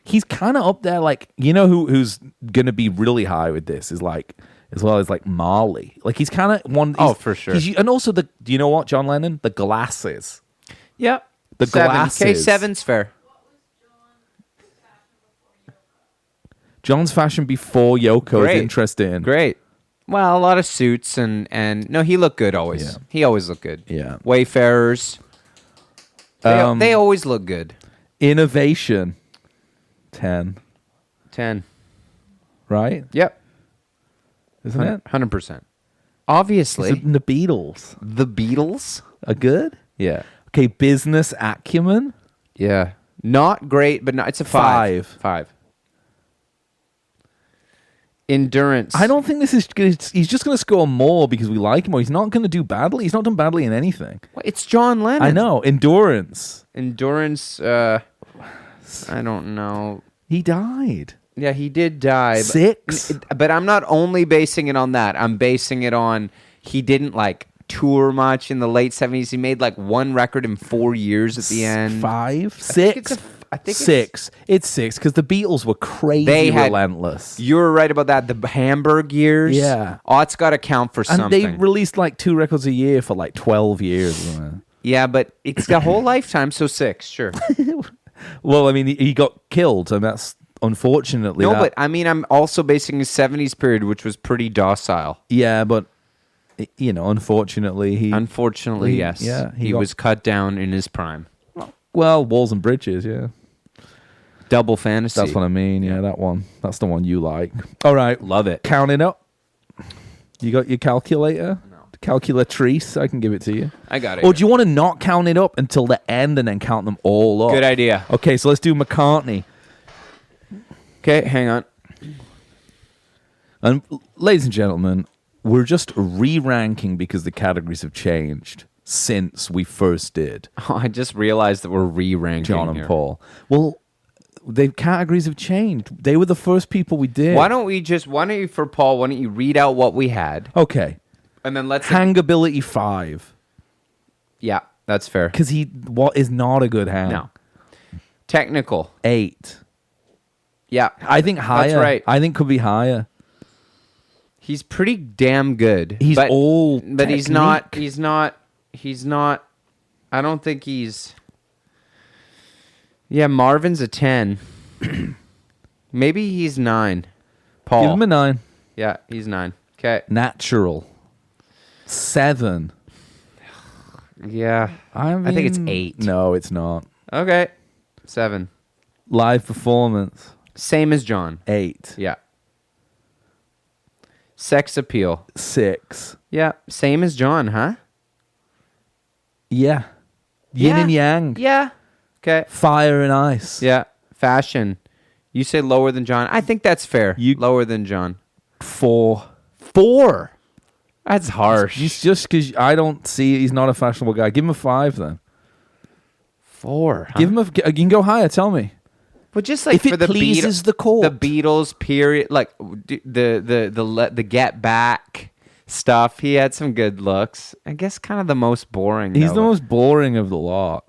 He's kind of up there, like, you know who's going to be really high with this is like, as well as like Marley. Like he's kind of one. Oh, for sure. And also do you know what, John Lennon? The glasses. Yep. The 7. glasses. K7's fair. John's fashion before Yoko is interesting. Great. Well, a lot of suits and no, he looked good always. Yeah. He always looked good. Yeah. Wayfarers. They always look good. Innovation. 10. 10. Right? Yep. Isn't it? 100%. Obviously. The Beatles The Beatles? are good. Yeah. Okay, business acumen. Yeah. Not great, but it's a 5. 5. Endurance. I don't think this is. He's just going to score more because we like him, or he's not going to do badly. He's not done badly in anything. Well, it's John Lennon. I know. Endurance. Endurance, I don't know. He died. Yeah, he did die. 6. But I'm not only basing it on that. I'm basing it on he didn't like tour much in the late 70s. He made like one record in 4 years at the end. 5, 6. I think 6. It's 6 because the Beatles were crazy relentless. You were right about that. The Hamburg years. Yeah. It's got to count for something. And they released like 2 records a year for like 12 years. Yeah, but it's the whole lifetime, so 6, sure. Well, I mean, he got killed, and that's unfortunately. No, but I mean, I'm also basing his 70s period, which was pretty docile. Yeah, but unfortunately, yes. Yeah, he was cut down in his prime. Well, Walls and Bridges, yeah. Double Fantasy. That's what I mean. Yeah, that one. That's the one you like. All right. Love it. Count it up. You got your calculator? No. Calculatrice, I can give it to you. I got it. Or do you want to not count it up until the end and then count them all up? Good idea. Okay, so let's do McCartney. Okay, hang on. And ladies and gentlemen, we're just re-ranking because the categories have changed since we first did Oh, I just realized that we're re-ranking John and here. Paul. Well, the categories have changed. They were the first people we did. Why don't you, for Paul, why don't you read out what we had? Okay. And then let's... Hangability 5. Yeah, that's fair. Because he is not a good hang. No. Technical. 8. Yeah. I think higher. That's right. I think could be higher. He's pretty damn good. He's old. But he's not... I don't think he's... Yeah, Marvin's a 10. Maybe he's 9. Paul. Give him a 9. Yeah, he's 9. Okay. Natural. 7. Yeah. I think it's 8. No, it's not. Okay. 7. Live performance. Same as John. 8. Yeah. Sex appeal. 6. Yeah. Same as John, huh? Yeah. Yin and yang. Yeah. Okay. Fire and ice. Yeah. Fashion. You say lower than John. I think that's fair. Lower than John. 4. 4? That's harsh. Just because I don't see he's not a fashionable guy. Give him a 5 then. 4. Huh? Give him a. You can go higher. Tell me. But just like If it for the pleases the court. the Beatles period, like the Get Back stuff, he had some good looks. I guess kind of the most boring. He's though. the most boring of the lot.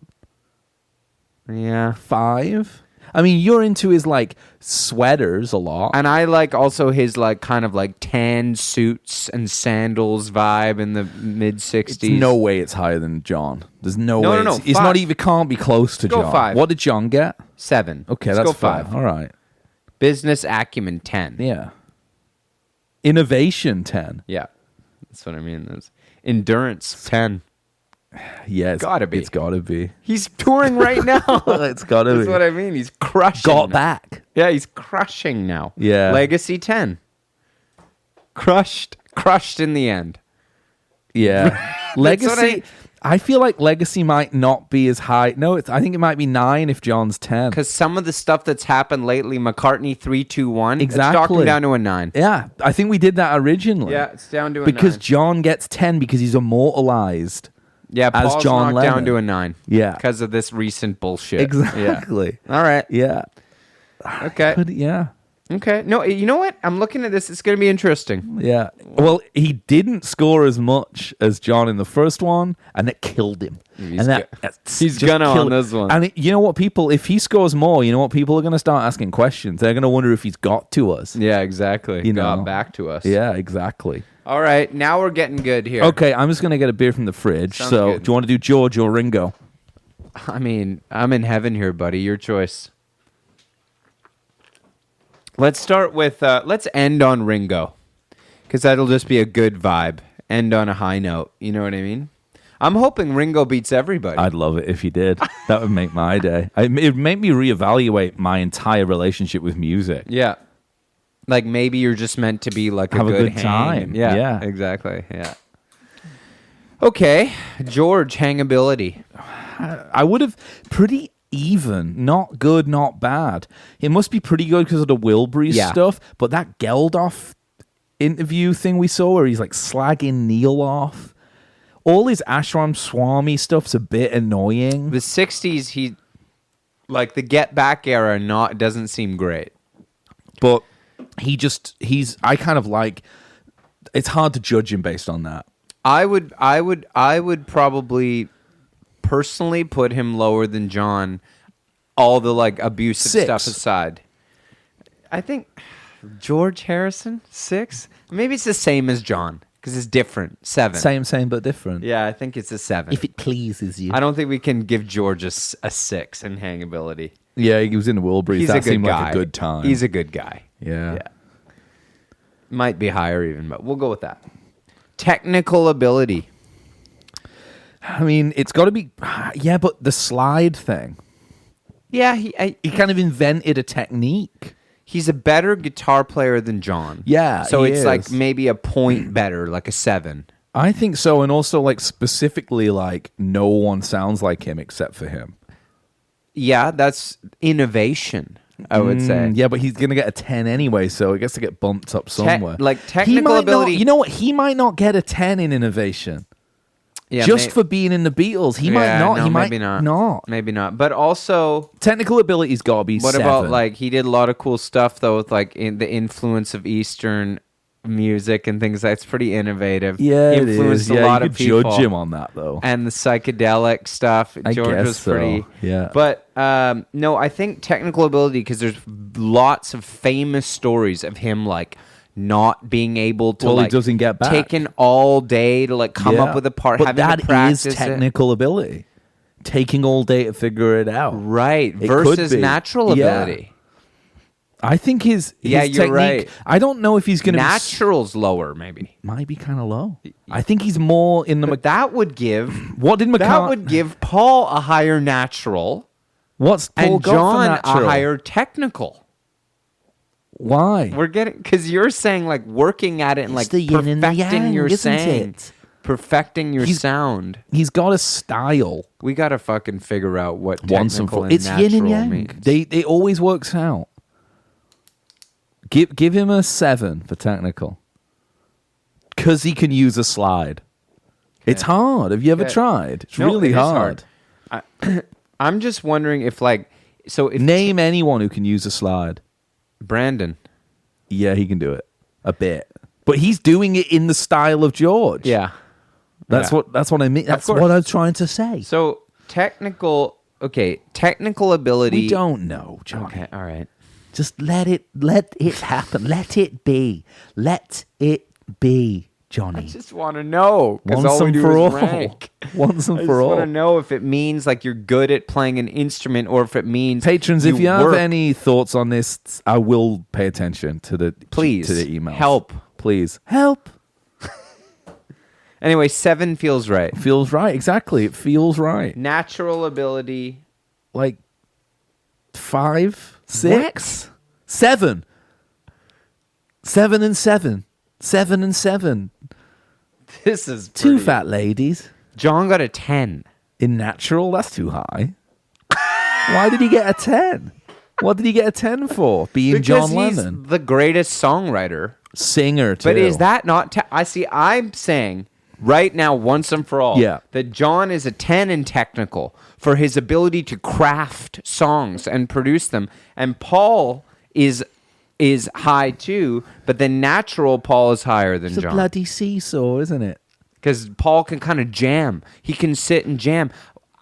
Yeah. 5. I mean, you're into his like sweaters a lot. And I like also his like kind of like tan suits and sandals vibe in the mid 60s. There's no way it's higher than John. There's no No, way. no, no, It's not 5. even, can't be close to Go John. 5. What did John get? 7. Okay, Let's that's go 5. 5. All right. Business acumen 10. Yeah. Innovation 10. Yeah. That's what I mean. That's endurance 10. Yeah, Gotta be. It's gotta be. He's touring right now. It's gotta That's be. what I mean. He's crushing. Got now. back. Yeah, he's crushing now. Yeah. Legacy 10. Crushed in the end. Yeah. what Legacy. I feel like Legacy might not be as high. No, I think it might be 9 if John's 10. Because some of the stuff that's happened lately, McCartney 3-2-1, Exactly. it's talking down to a 9. Yeah, I think we did that originally. Yeah, it's down to a because 9. John gets 10 because he's immortalized. Yeah, as Paul's John knocked down Lennon. to a 9. Yeah. Because of this recent bullshit. Exactly. Yeah. All right. Yeah. Okay. Yeah. Okay. No, you know what? I'm looking at this. It's going to be interesting. Yeah. Well, he didn't score as much as John in the first one, and it killed him. He's He's gonna on this one. And you know what, people? If he scores more, you know what? People are going to start asking questions. They're going to wonder if he's got to us. Yeah, exactly. You know. Got back to us. Yeah, exactly. All right. Now we're getting good here. Okay, I'm just going to get a beer from the fridge. Sounds so, good. do you want to do George or Ringo? I mean, I'm in heaven here, buddy. Your choice. Let's start with, let's end on Ringo. Because that'll just be a good vibe. End on a high note. You know what I mean? I'm hoping Ringo beats everybody. I'd love it if he did. That would make my day. It'd make me reevaluate my entire relationship with music. Yeah. Like maybe you're just meant to be like Have a good hang. time. Yeah, Yeah. exactly. Yeah. Okay. George, hangability. I would have pretty even. Not good, not bad. It must be pretty good because of the Wilburys Yeah. stuff. But that Geldof interview thing we saw where he's like slagging Neil off. All his Ashram Swami stuff's a bit annoying. The 60s, he, like the Get Back era, doesn't seem great. But I kind of like, it's hard to judge him based on that. I would probably personally put him lower than John, all the like abusive 6. stuff aside. I think George Harrison, 6? Maybe it's the same as John because it's different. 7. Same, but different. Yeah, I think it's a 7. If it pleases you. I don't think we can give George a 6 in hangability. Yeah, he was in the Wilburys. He's That a good seemed guy. like a good time. He's a good guy. Yeah. Yeah. Might be higher even, but we'll go with that. Technical ability. I mean, it's got to be... Yeah, but the slide thing. Yeah, He kind of invented a technique. he's a better guitar player than John. Yeah, So he it's is. like maybe a point better, like a 7. I think so, and also like specifically like no one sounds like him except for him. Yeah, that's innovation, I would say. Yeah, but he's gonna get a 10 anyway, so it gets to get bumped up somewhere. like He technical might ability. not, you know what? He might not get a 10 in innovation. Yeah, Just for being in the Beatles, he might not. No, he might maybe not. not. Maybe not. But also, Technical ability's got to be. what 7. about like he did a lot of cool stuff though with like in the influence of Eastern music and things. That's pretty innovative. Yeah, he it influenced is. a Yeah, lot you of could people. judge him on that though. And the psychedelic stuff. I George guess was pretty. so. Yeah. But no, I think technical ability, because there's lots of famous stories of him like not being able to Well, he like doesn't get back. taking all day to like come up with a part. But having that to practice is it. technical ability. Taking all day to figure it out. Right. It Versus could be. natural Yeah. ability. I think his Yeah, technique, you're right. I don't know if he's going to Natural's lower, maybe. might be kind of low. I think he's more in the. But that would give What did that would give Paul a higher natural What's Paul and got for John a natural? higher technical. Why? We're getting, because you're saying like working at it and like It's the yin and the perfecting yang, your isn't saying, it? perfecting your He's- sound. He's got a style. We gotta fucking figure out what Once and technical for and it's yin and natural yang. means. It always works out. Give him a 7 for technical, because he can use a slide. It's hard. Have you ever Okay. tried? It's No, really it is hard. I'm just wondering if So if Name anyone who can use a slide. Brandon. Yeah, he can do it a bit, but he's doing it in the style of George. Yeah. That's what I mean. That's course. what I was trying to say. So technical ability. We don't know, Johnny. Okay, all right. Just let it happen. Let it be. Let it be, Johnny. I just want to know, because Once all we and do for is all. rank. Once and I for just want all. to know if it means like you're good at playing an instrument, or if it means Patrons, if you have work. any thoughts on this, I will pay attention to the Please, to the emails. help. Please help. Anyway, 7 feels right. Feels right. Exactly. It feels right. Natural ability. Like 5, 6, 7. 7 and 7. 7 and 7. This is Two pretty- fat ladies. John got a 10. In natural, that's too high. Why did he get a 10? What did he get a 10 for? Being Because John he's Lennon. the greatest songwriter. Singer, too. But is that not... I'm saying right now, once and for all, Yeah. that John is a 10 in technical for his ability to craft songs and produce them. And Paul is high too, but the natural Paul is higher than It's a John. bloody seesaw, isn't it? Because Paul can kind of jam. He can sit and jam.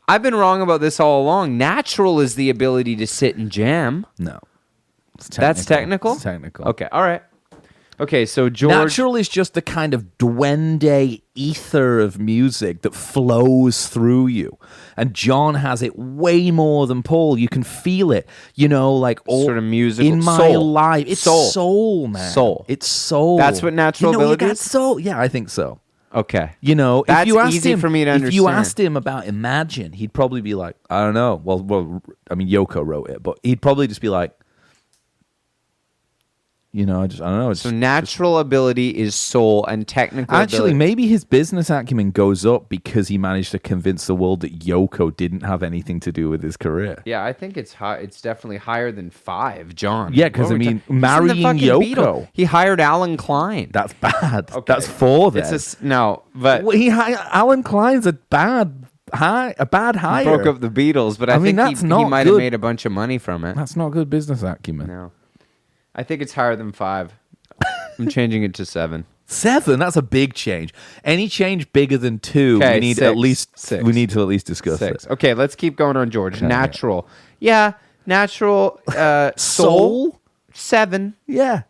I've been wrong about this all along. Natural is the ability to sit and jam. No. It's That's technical? It's technical. Okay, all right. Okay, so George... Natural is just the kind of duende ether of music that flows through you. And John has it way more than Paul. You can feel it. You know, like all Sort of musical- in my soul. life. It's Soul. soul, man. Soul. It's soul. That's what natural you know, ability you got is? soul. Yeah, I think so. Okay. You know, That's if you asked easy him, for me to if you understand. asked him about Imagine, he'd probably be like, I don't know. Well, I mean, Yoko wrote it, but he'd probably just be like, you know, I don't know. It's So natural ability is soul, and technical Actually, ability... maybe his business acumen goes up because he managed to convince the world that Yoko didn't have anything to do with his career. Yeah, I think it's high. It's definitely higher than 5, John. Yeah, 'cause, What I are we mean, ta- He's in the marrying fucking Yoko. Beatles. He hired Alan Klein. That's bad. Okay. That's 4 then. No, but Well, Alan Klein's a bad hire. broke up the Beatles. But I mean, think that's he not might have good. made a bunch of money from it. That's not good business acumen. No, I think it's higher than 5. I'm changing it to 7. 7. That's a big change. Any change bigger than 2, Okay, we need 6. at least 6. we need to at least discuss 6. it. Okay, let's keep going on George. Okay. Natural. Yeah, natural. Soul. 7. Yeah,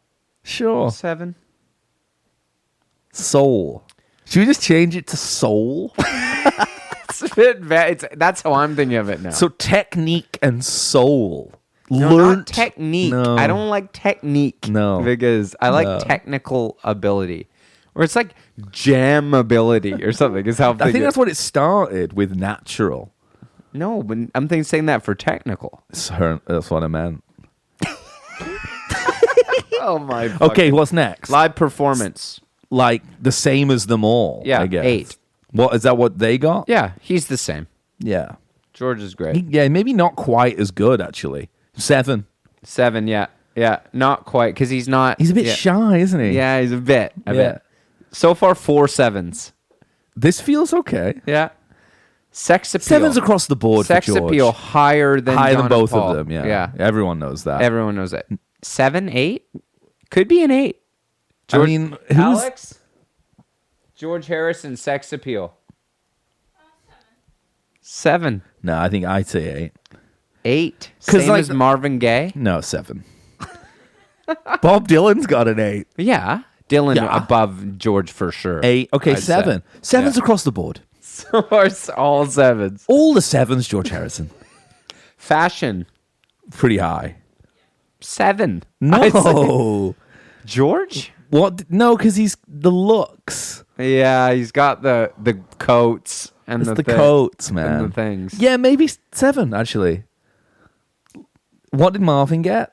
sure. 7. Soul. Should we just change it to soul? It's a bit that's how I'm thinking of it now. So technique and soul. No, Learnt not technique. No. I don't like technique. No. Because I like No. technical ability. Or it's like jam ability or something. Is how I'm I think thinking. that's what it started with natural. No, but I'm saying that for technical. That's what I meant. Oh my. Okay, what's next? Live performance. Like the same as them all. Yeah, I guess. 8. What is that? What they got? Yeah, he's the same. Yeah. George is great. Yeah, maybe not quite as good actually. 7. 7. Yeah, not quite because he's not. He's a bit yeah. shy, isn't he? Yeah, he's a bit. Yeah. bit. So far, 4 7s. This feels okay. Yeah. Sex appeal. 7s across the board Sex for George. appeal higher than Higher John than and both Paul. of them. Yeah. Yeah. Everyone knows that. Everyone knows that. 7, 8? Could be an 8. I mean, who's Alex? George Harrison, sex appeal. 7. No, I think I'd say 8. 8. 'Cause, Same like, as Marvin Gaye? No, 7. Bob Dylan's got an 8. Yeah. Dylan Yeah. above George for sure. 8. Okay, I'd say. 7. 7's across the board. So are all 7s. All the 7s, George Harrison. Fashion. Pretty high. 7. I'd say. No. George? What? No, because he's the looks. Yeah, he's got the coats and It's the thing- coats, man. and the things. Yeah, maybe 7, actually. What did Marvin get?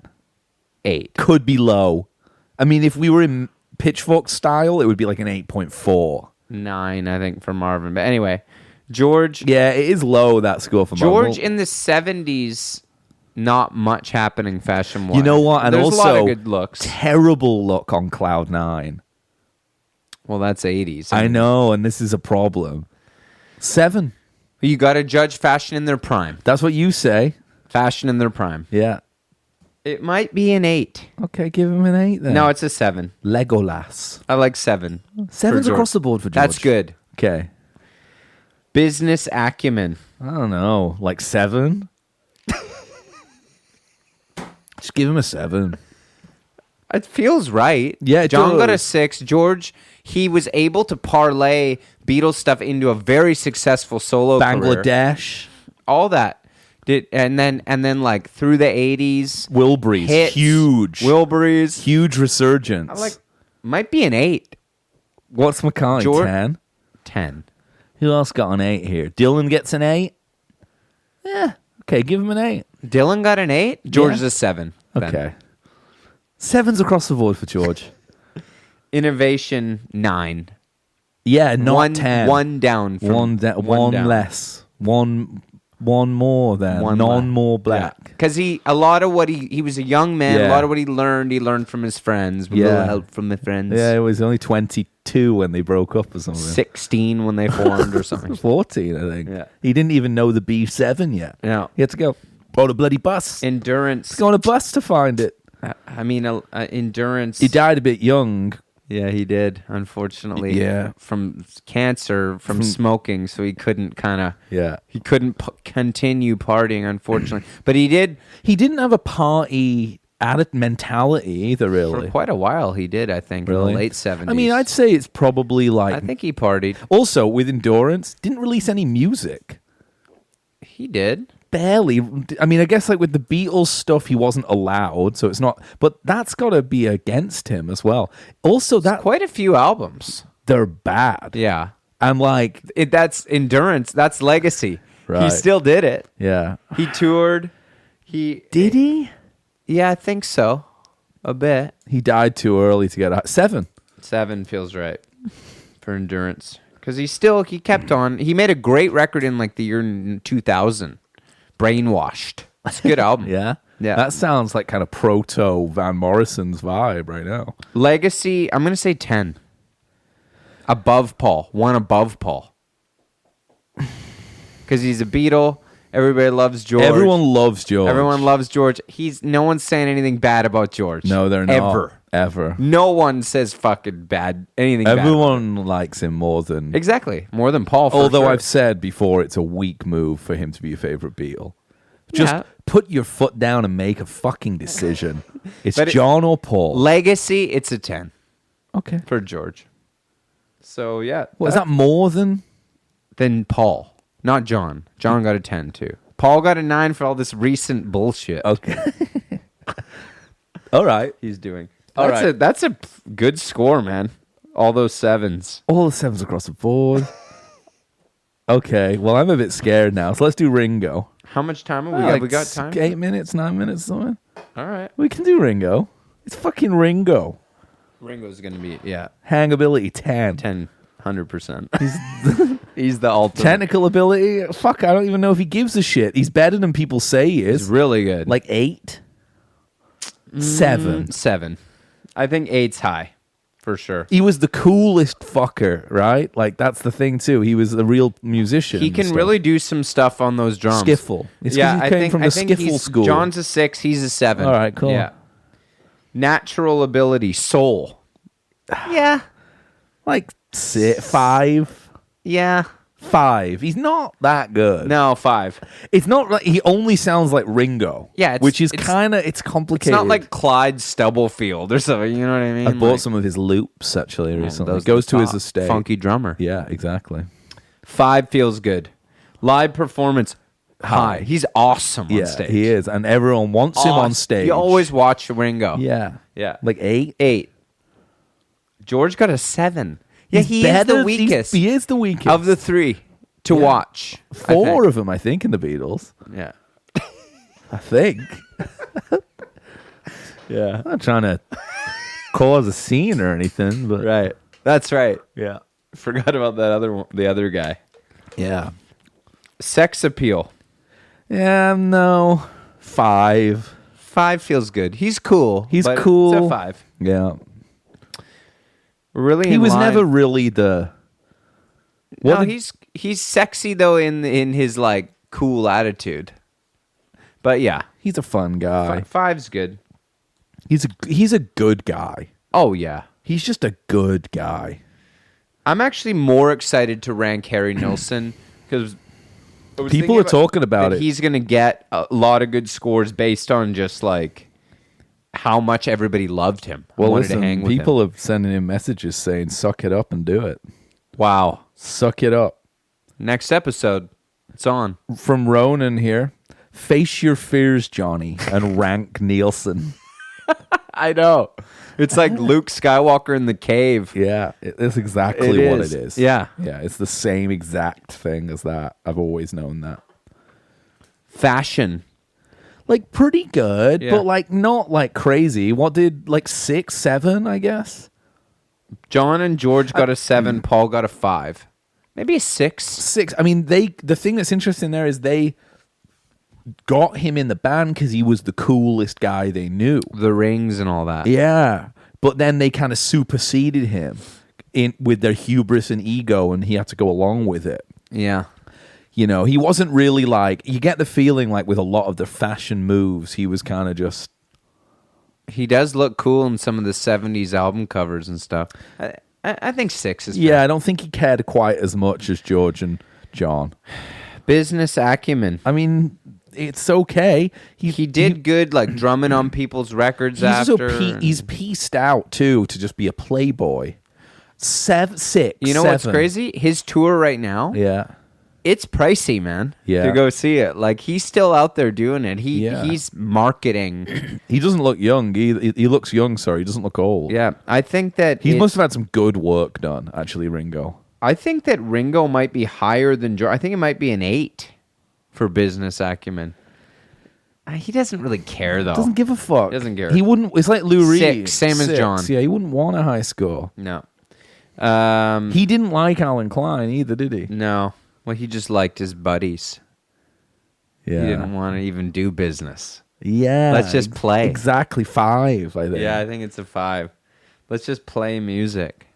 8. Could be low. I mean, if we were in Pitchfork style, it would be like an 8.4. 9, I think, for Marvin. But anyway, George. Yeah, it is low, that score for George Marvin. in the 70s, not much happening fashion-wise. You know what? And There's also, a lot of good looks. terrible look on Cloud 9. Well, that's 80s. I know, and this is a problem. 7. You got to judge fashion in their prime. That's what you say. Fashion in their prime. Yeah. It might be an 8. Okay, give him an 8 then. No, it's a 7. Legolas. I like 7. 7's across the board for George. That's good. Okay. Business acumen. I don't know. Like 7? Just give him a 7. It feels right. Yeah, it John got a does. 6. George, he was able to parlay Beatles stuff into a very successful solo career. Bangladesh. All that. And then like through the 80s. Wilburys. Hits, Huge. Wilburys. Huge resurgence. I like, might be an 8. What's McCartney? George- 10? 10. Who else got an 8 here? Dylan gets an 8? Yeah. Okay, give him an 8. Dylan got an 8. George's Yeah. a 7. Ben. Okay. 7's across the board for George. Innovation 9. Yeah, not 10. One down. From, one down. less. One more then. None more black. Because a lot of what he was a young man. Yeah. A lot of what he learned from his friends. With a little help from the friends. Yeah, it was only 22 when they broke up or something. 16 when they formed or something. 14, I think. Yeah. He didn't even know the B7 yet. Yeah. He had to go on a bloody bus. Endurance. Go on a bus to find it. I mean, endurance. He died a bit young. Yeah, he did. Unfortunately, Yeah. from cancer, from smoking, so he couldn't Yeah. he couldn't continue partying. Unfortunately, but he did He didn't have a party mentality either, really. for quite a while. He did, I think, in Really? the late 70s. I mean, I'd say it's probably like. I think he partied. Also, with Endurance, didn't release any music. He did. Barely. I mean, I guess like with the Beatles stuff, he wasn't allowed, so it's not. But that's got to be against him as well. Also, that Quite a few albums. they're bad. Yeah, I'm like, that's endurance. That's legacy. He Right. still did it. yeah. He toured. Did he? Yeah, I think so. A bit. He died too early to get out. 7. 7 feels right for endurance because he kept on. He made a great record in like the year 2000. Brainwashed. It's a good album. Yeah. Yeah. That sounds like kind of proto Van Morrison's vibe right now. Legacy. I'm gonna say 10. Above Paul. One above Paul. Because he's a Beatle. Everybody loves George. Everyone loves George. Everyone loves George. No one's saying anything bad about George. No, they're not. Ever. Ever. No one says fucking anything bad. Everyone likes him more than. Exactly. More than Paul, for Although sure. I've said before, it's a weak move for him to be your favorite Beatle. Just Yeah. put your foot down and make a fucking decision. It's But John or Paul. Legacy, it's a 10 Okay. for George. So, yeah. Is that more than? Than Paul. Not John. John got a 10, too. Paul got a 9 for all this recent bullshit Okay. All right. he's doing. All That's right. That's a good score, man. All those 7s. All the 7s across the board. Okay. Well, I'm a bit scared now, so let's do Ringo. How much time have we Like got? We got time? 8 minutes, 9 minutes, something. All right. We can do Ringo. It's fucking Ringo. Ringo's going to be, yeah, Hangability 10. 10, 100%. He's the ultimate. Technical ability, fuck, I don't even know if he gives a shit. He's better than people say he is. He's really good. Like 8? 7. 7. I think 8's high, for sure. He was the coolest fucker, right? Like, that's the thing, too. He was a real musician. He and can stuff. really do some stuff on those drums. Skiffle. It's 'cause Yeah, he came from the skiffle school. John's a 6, he's a 7. All right, cool. Yeah. Natural ability, soul. Yeah. Like 5. Yeah. 5. He's not that good. No, 5. It's not like he only sounds like Ringo. Yeah, which is it's it's complicated. It's not like Clyde Stubblefield or something, you know what I mean? I bought Like, some of his loops actually recently. those Goes to his top estate. Funky drummer. Yeah, exactly. 5 feels good. Live performance, high. He's awesome on Yeah, stage. he is, and everyone wants him on stage. You always watch Ringo. Yeah. Yeah. Like 8. 8. George got a 7. Yeah, He's he is the better- weakest He is the weakest. of the 3 to Yeah. watch. I 4 think. of them, I think, in the Beatles. Yeah. I think. Yeah. I'm not trying to cause a scene or anything, but Right. That's right. yeah. Forgot about that other one, the other guy. Yeah. Sex appeal. Yeah, no. 5. 5 feels good. He's cool. He's but cool. It's a 5. Yeah. Really, He in was line. never really the. No, What he's sexy though in his like cool attitude. But yeah, He's a fun guy. five's good. He's a good guy. Oh yeah. He's just a good guy. I'm actually more excited to rank Harry Nilsson because People are talking about it. He's going to get a lot of good scores based on just like how much everybody loved him. Well, wanted listen, to hang with people him. are sending him messages saying, suck it up and do it. Wow. Suck it up. Next episode, it's on. From Ronan here. Face your fears, Johnny, and rank Nielsen. I know. It's like Luke Skywalker in the cave. Yeah, that's exactly what it is. Yeah. Yeah, it's the same exact thing as that. I've always known that. Fashion. Like, pretty good, Yeah. but, like, not, like, crazy. What did, like, 6, 7, I guess? John and George got a 7. Paul got a 5. Maybe a 6. 6. I mean, the thing that's interesting there is they got him in the band because he was the coolest guy they knew. The rings and all that. Yeah. But then they kind of superseded him with their hubris and ego, and he had to go along with it. Yeah. You know, he wasn't really like, you get the feeling like with a lot of the fashion moves, he was kind of just... He does look cool in some of the 70s album covers and stuff. I think 6 is Yeah, fair. I don't think he cared quite as much as George and John. Business acumen. I mean, it's okay. He did good, like drumming on people's records He's after. also he's pieced out too to just be a playboy. 6. You know 7. what's crazy? His tour right now, Yeah, it's pricey, man. Yeah. To go see it. Like he's still out there doing it. Yeah. He's marketing. he doesn't look young. He looks young. Sorry, he doesn't look old. Yeah, I think that He must have had some good work done. Actually, Ringo. I think that Ringo might be higher than George. I think it might be an 8 for business acumen. He doesn't really care though. Doesn't give a fuck. Doesn't care. He wouldn't. It's like Lou Reed. 6, same as John. Yeah, he wouldn't want a high score. No. He didn't like Alan Klein either, did he? No. Well, he just liked his buddies. Yeah. He didn't want to even do business. Yeah. Let's just play. Exactly 5, I think. Yeah, I think it's a 5. Let's just play music.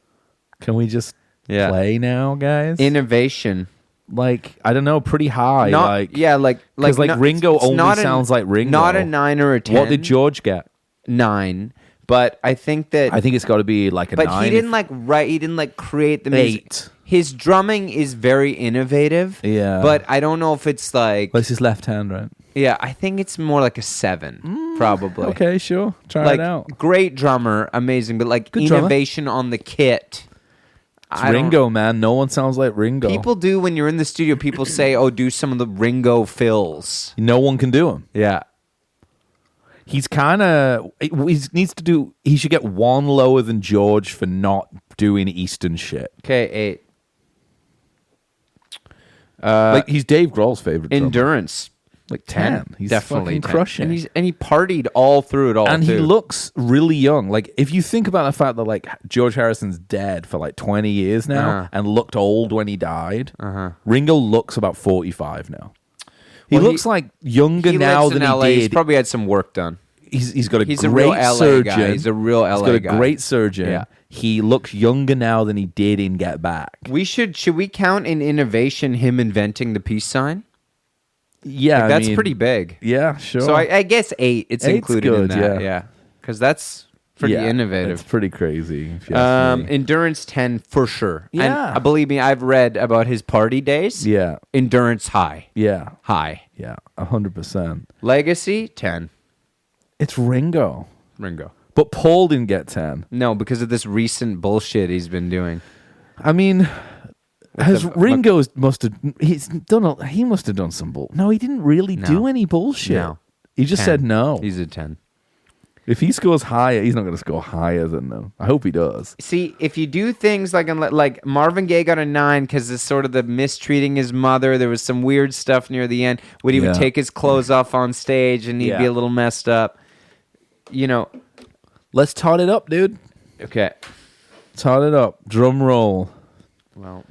Can we just Yeah. play now, guys? Innovation. Like, I don't know, pretty high. Not, like, yeah, like like Ringo it's only not sounds like Ringo. Not a 9 or a 10. What did George get? 9. But I think that. I think it's got to be like a 9. But he didn't like write. He didn't like create the music. 8. His drumming is very innovative. Yeah. But I don't know if it's like. Well, it's his left hand, right? Yeah, I think it's more like a 7, probably. Okay, sure. Try Like it out. great drummer, amazing, but like Good drummer. innovation on the kit. It's Ringo, man. No one sounds like Ringo. People do when you're in the studio. People say, "Oh, do some of the Ringo fills." No one can do him. Yeah. He's kind of. He should get 1 lower than George for not doing Eastern shit. Okay, 8. Like he's Dave Grohl's favorite drummer. Endurance. Like 10. He's Definitely fucking 10. crushing. And he partied all through it all. And too. he looks really young. Like, if you think about the fact that, like, George Harrison's dead for, like, 20 years now and looked old when he died, Ringo looks about 45 now. He looks like younger now lives in than LA. he He's did. probably had some work done. He's got a He's great a real LA surgeon. guy. He's a real LA He's got a guy. great surgeon. Yeah. He looks younger now than he did in Get Back. Should we count in innovation him inventing the peace sign? Yeah, That's pretty big. Yeah, sure. So I guess 8. It's 8's included in good, that. yeah. Yeah, because that's pretty innovative. It's pretty crazy. If you ask me. Endurance 10 for sure. Yeah. And believe me, I've read about his party days. Yeah. Endurance high. Yeah. High. Yeah. 100%. Legacy 10. It's Ringo. Ringo. But Paul didn't get 10. No, because of this recent bullshit he's been doing. I mean, Ringo must have he must have done some bull. No, he didn't really do any bullshit. No. He just 10. said no. He's a 10. If he scores higher, he's not going to score higher than them. I hope he does. See, if you do things like Marvin Gaye got a 9 because it's sort of the mistreating his mother. There was some weird stuff near the end. When he would take his clothes off on stage and he'd be a little messed up. You know. Let's tot it up, dude. Okay. Tot it up. Drum roll. Well,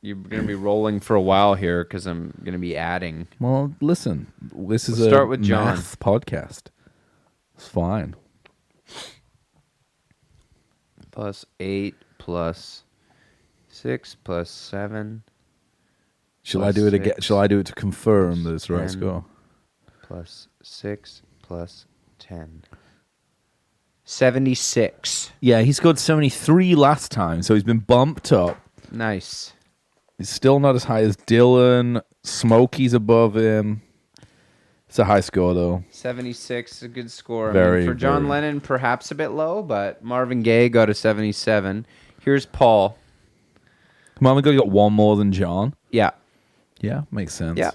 you're going to be rolling for a while here because I'm going to be adding. Well, listen. This is Start with John. math podcast. It's fine. Plus 8 plus 6 plus 7. Shall Plus I do it again? 6, Shall I do it to confirm that it's the right 10. score? plus 6 plus 10. 76. Yeah, he scored 73 last time, so he's been bumped up. Nice. He's still not as high as Dylan. Smokey's above him. It's a high score, though. 76 is a good score. Very, for John very. Lennon, perhaps a bit low, but Marvin Gaye got a 77. Here's Paul. Marvin Gaye got one more than John. Yeah. Yeah, makes sense. Yeah.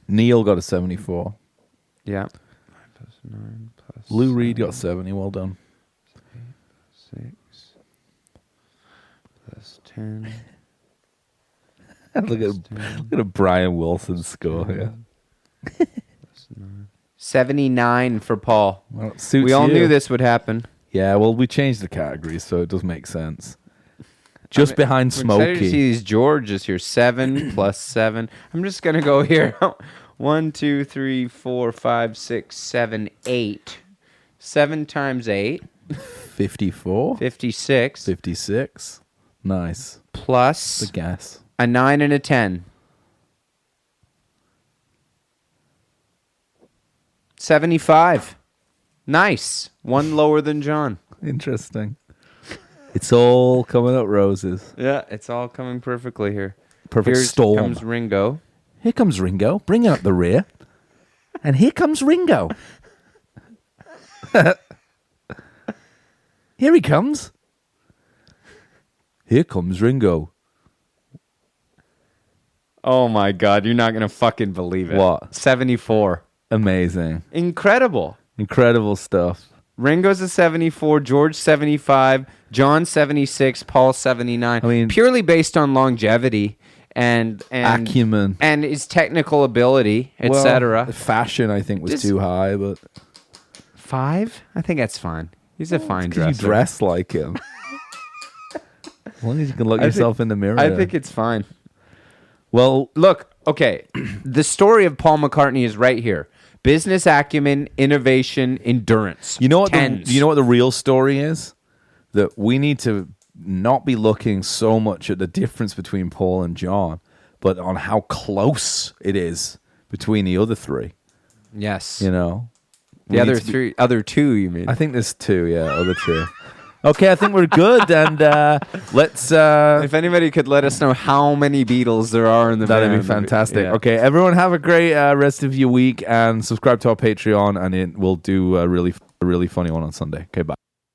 Neil got a 74. Yeah. 9 plus 9 plus Lou Reed 7, got 70. Well done. 6 plus 10. Look at Brian Wilson's score here. 79 for Paul. Well, it suits We all you. knew this would happen. Yeah, well, we changed the categories, so it does make sense. Just behind We're excited to see Smokey. these Georges here. 7 plus 7. I'm just going to go here. 1, 2, 3, 4, 5, 6, 7, 8. 7 times 8. 54. 56. 56. Nice. Plus The gas. a 9 and a 10. 75. Nice. One lower than John. Interesting. It's all coming up roses. Yeah, it's all coming perfectly here. Perfect Here storm. comes Ringo. Here comes Ringo, bringing up the rear. And here comes Ringo. Here he comes. Here comes Ringo. Oh my God, you're not going to fucking believe it. What? 74. Amazing. Incredible. Incredible stuff. Ringo's a 74, George 75, John 76, Paul 79. I mean, purely based on longevity and acumen. and his technical ability, Well, etc. fashion, I think, was Just- too high, but 5? I think that's fine. He's a fine because you dresser. dress like him. As long as you can look I yourself think- in the mirror. I think it's fine. Well, Look, okay, the story of Paul McCartney is right here. Business acumen, innovation, endurance. you know what? Tens. You know what the real story is? That we need to not be looking so much at the difference between Paul and John, but on how close it is between the other three. Yes. You know, The We other need to be- three, other two, you mean? I think there's two. Yeah, other two. Okay, I think we're good, and let's. If anybody could let us know how many Beatles there are in the That'd be band. fantastic. Yeah. Okay, everyone have a great rest of your week, and subscribe to our Patreon, and we'll do a really funny one on Sunday. Okay, bye.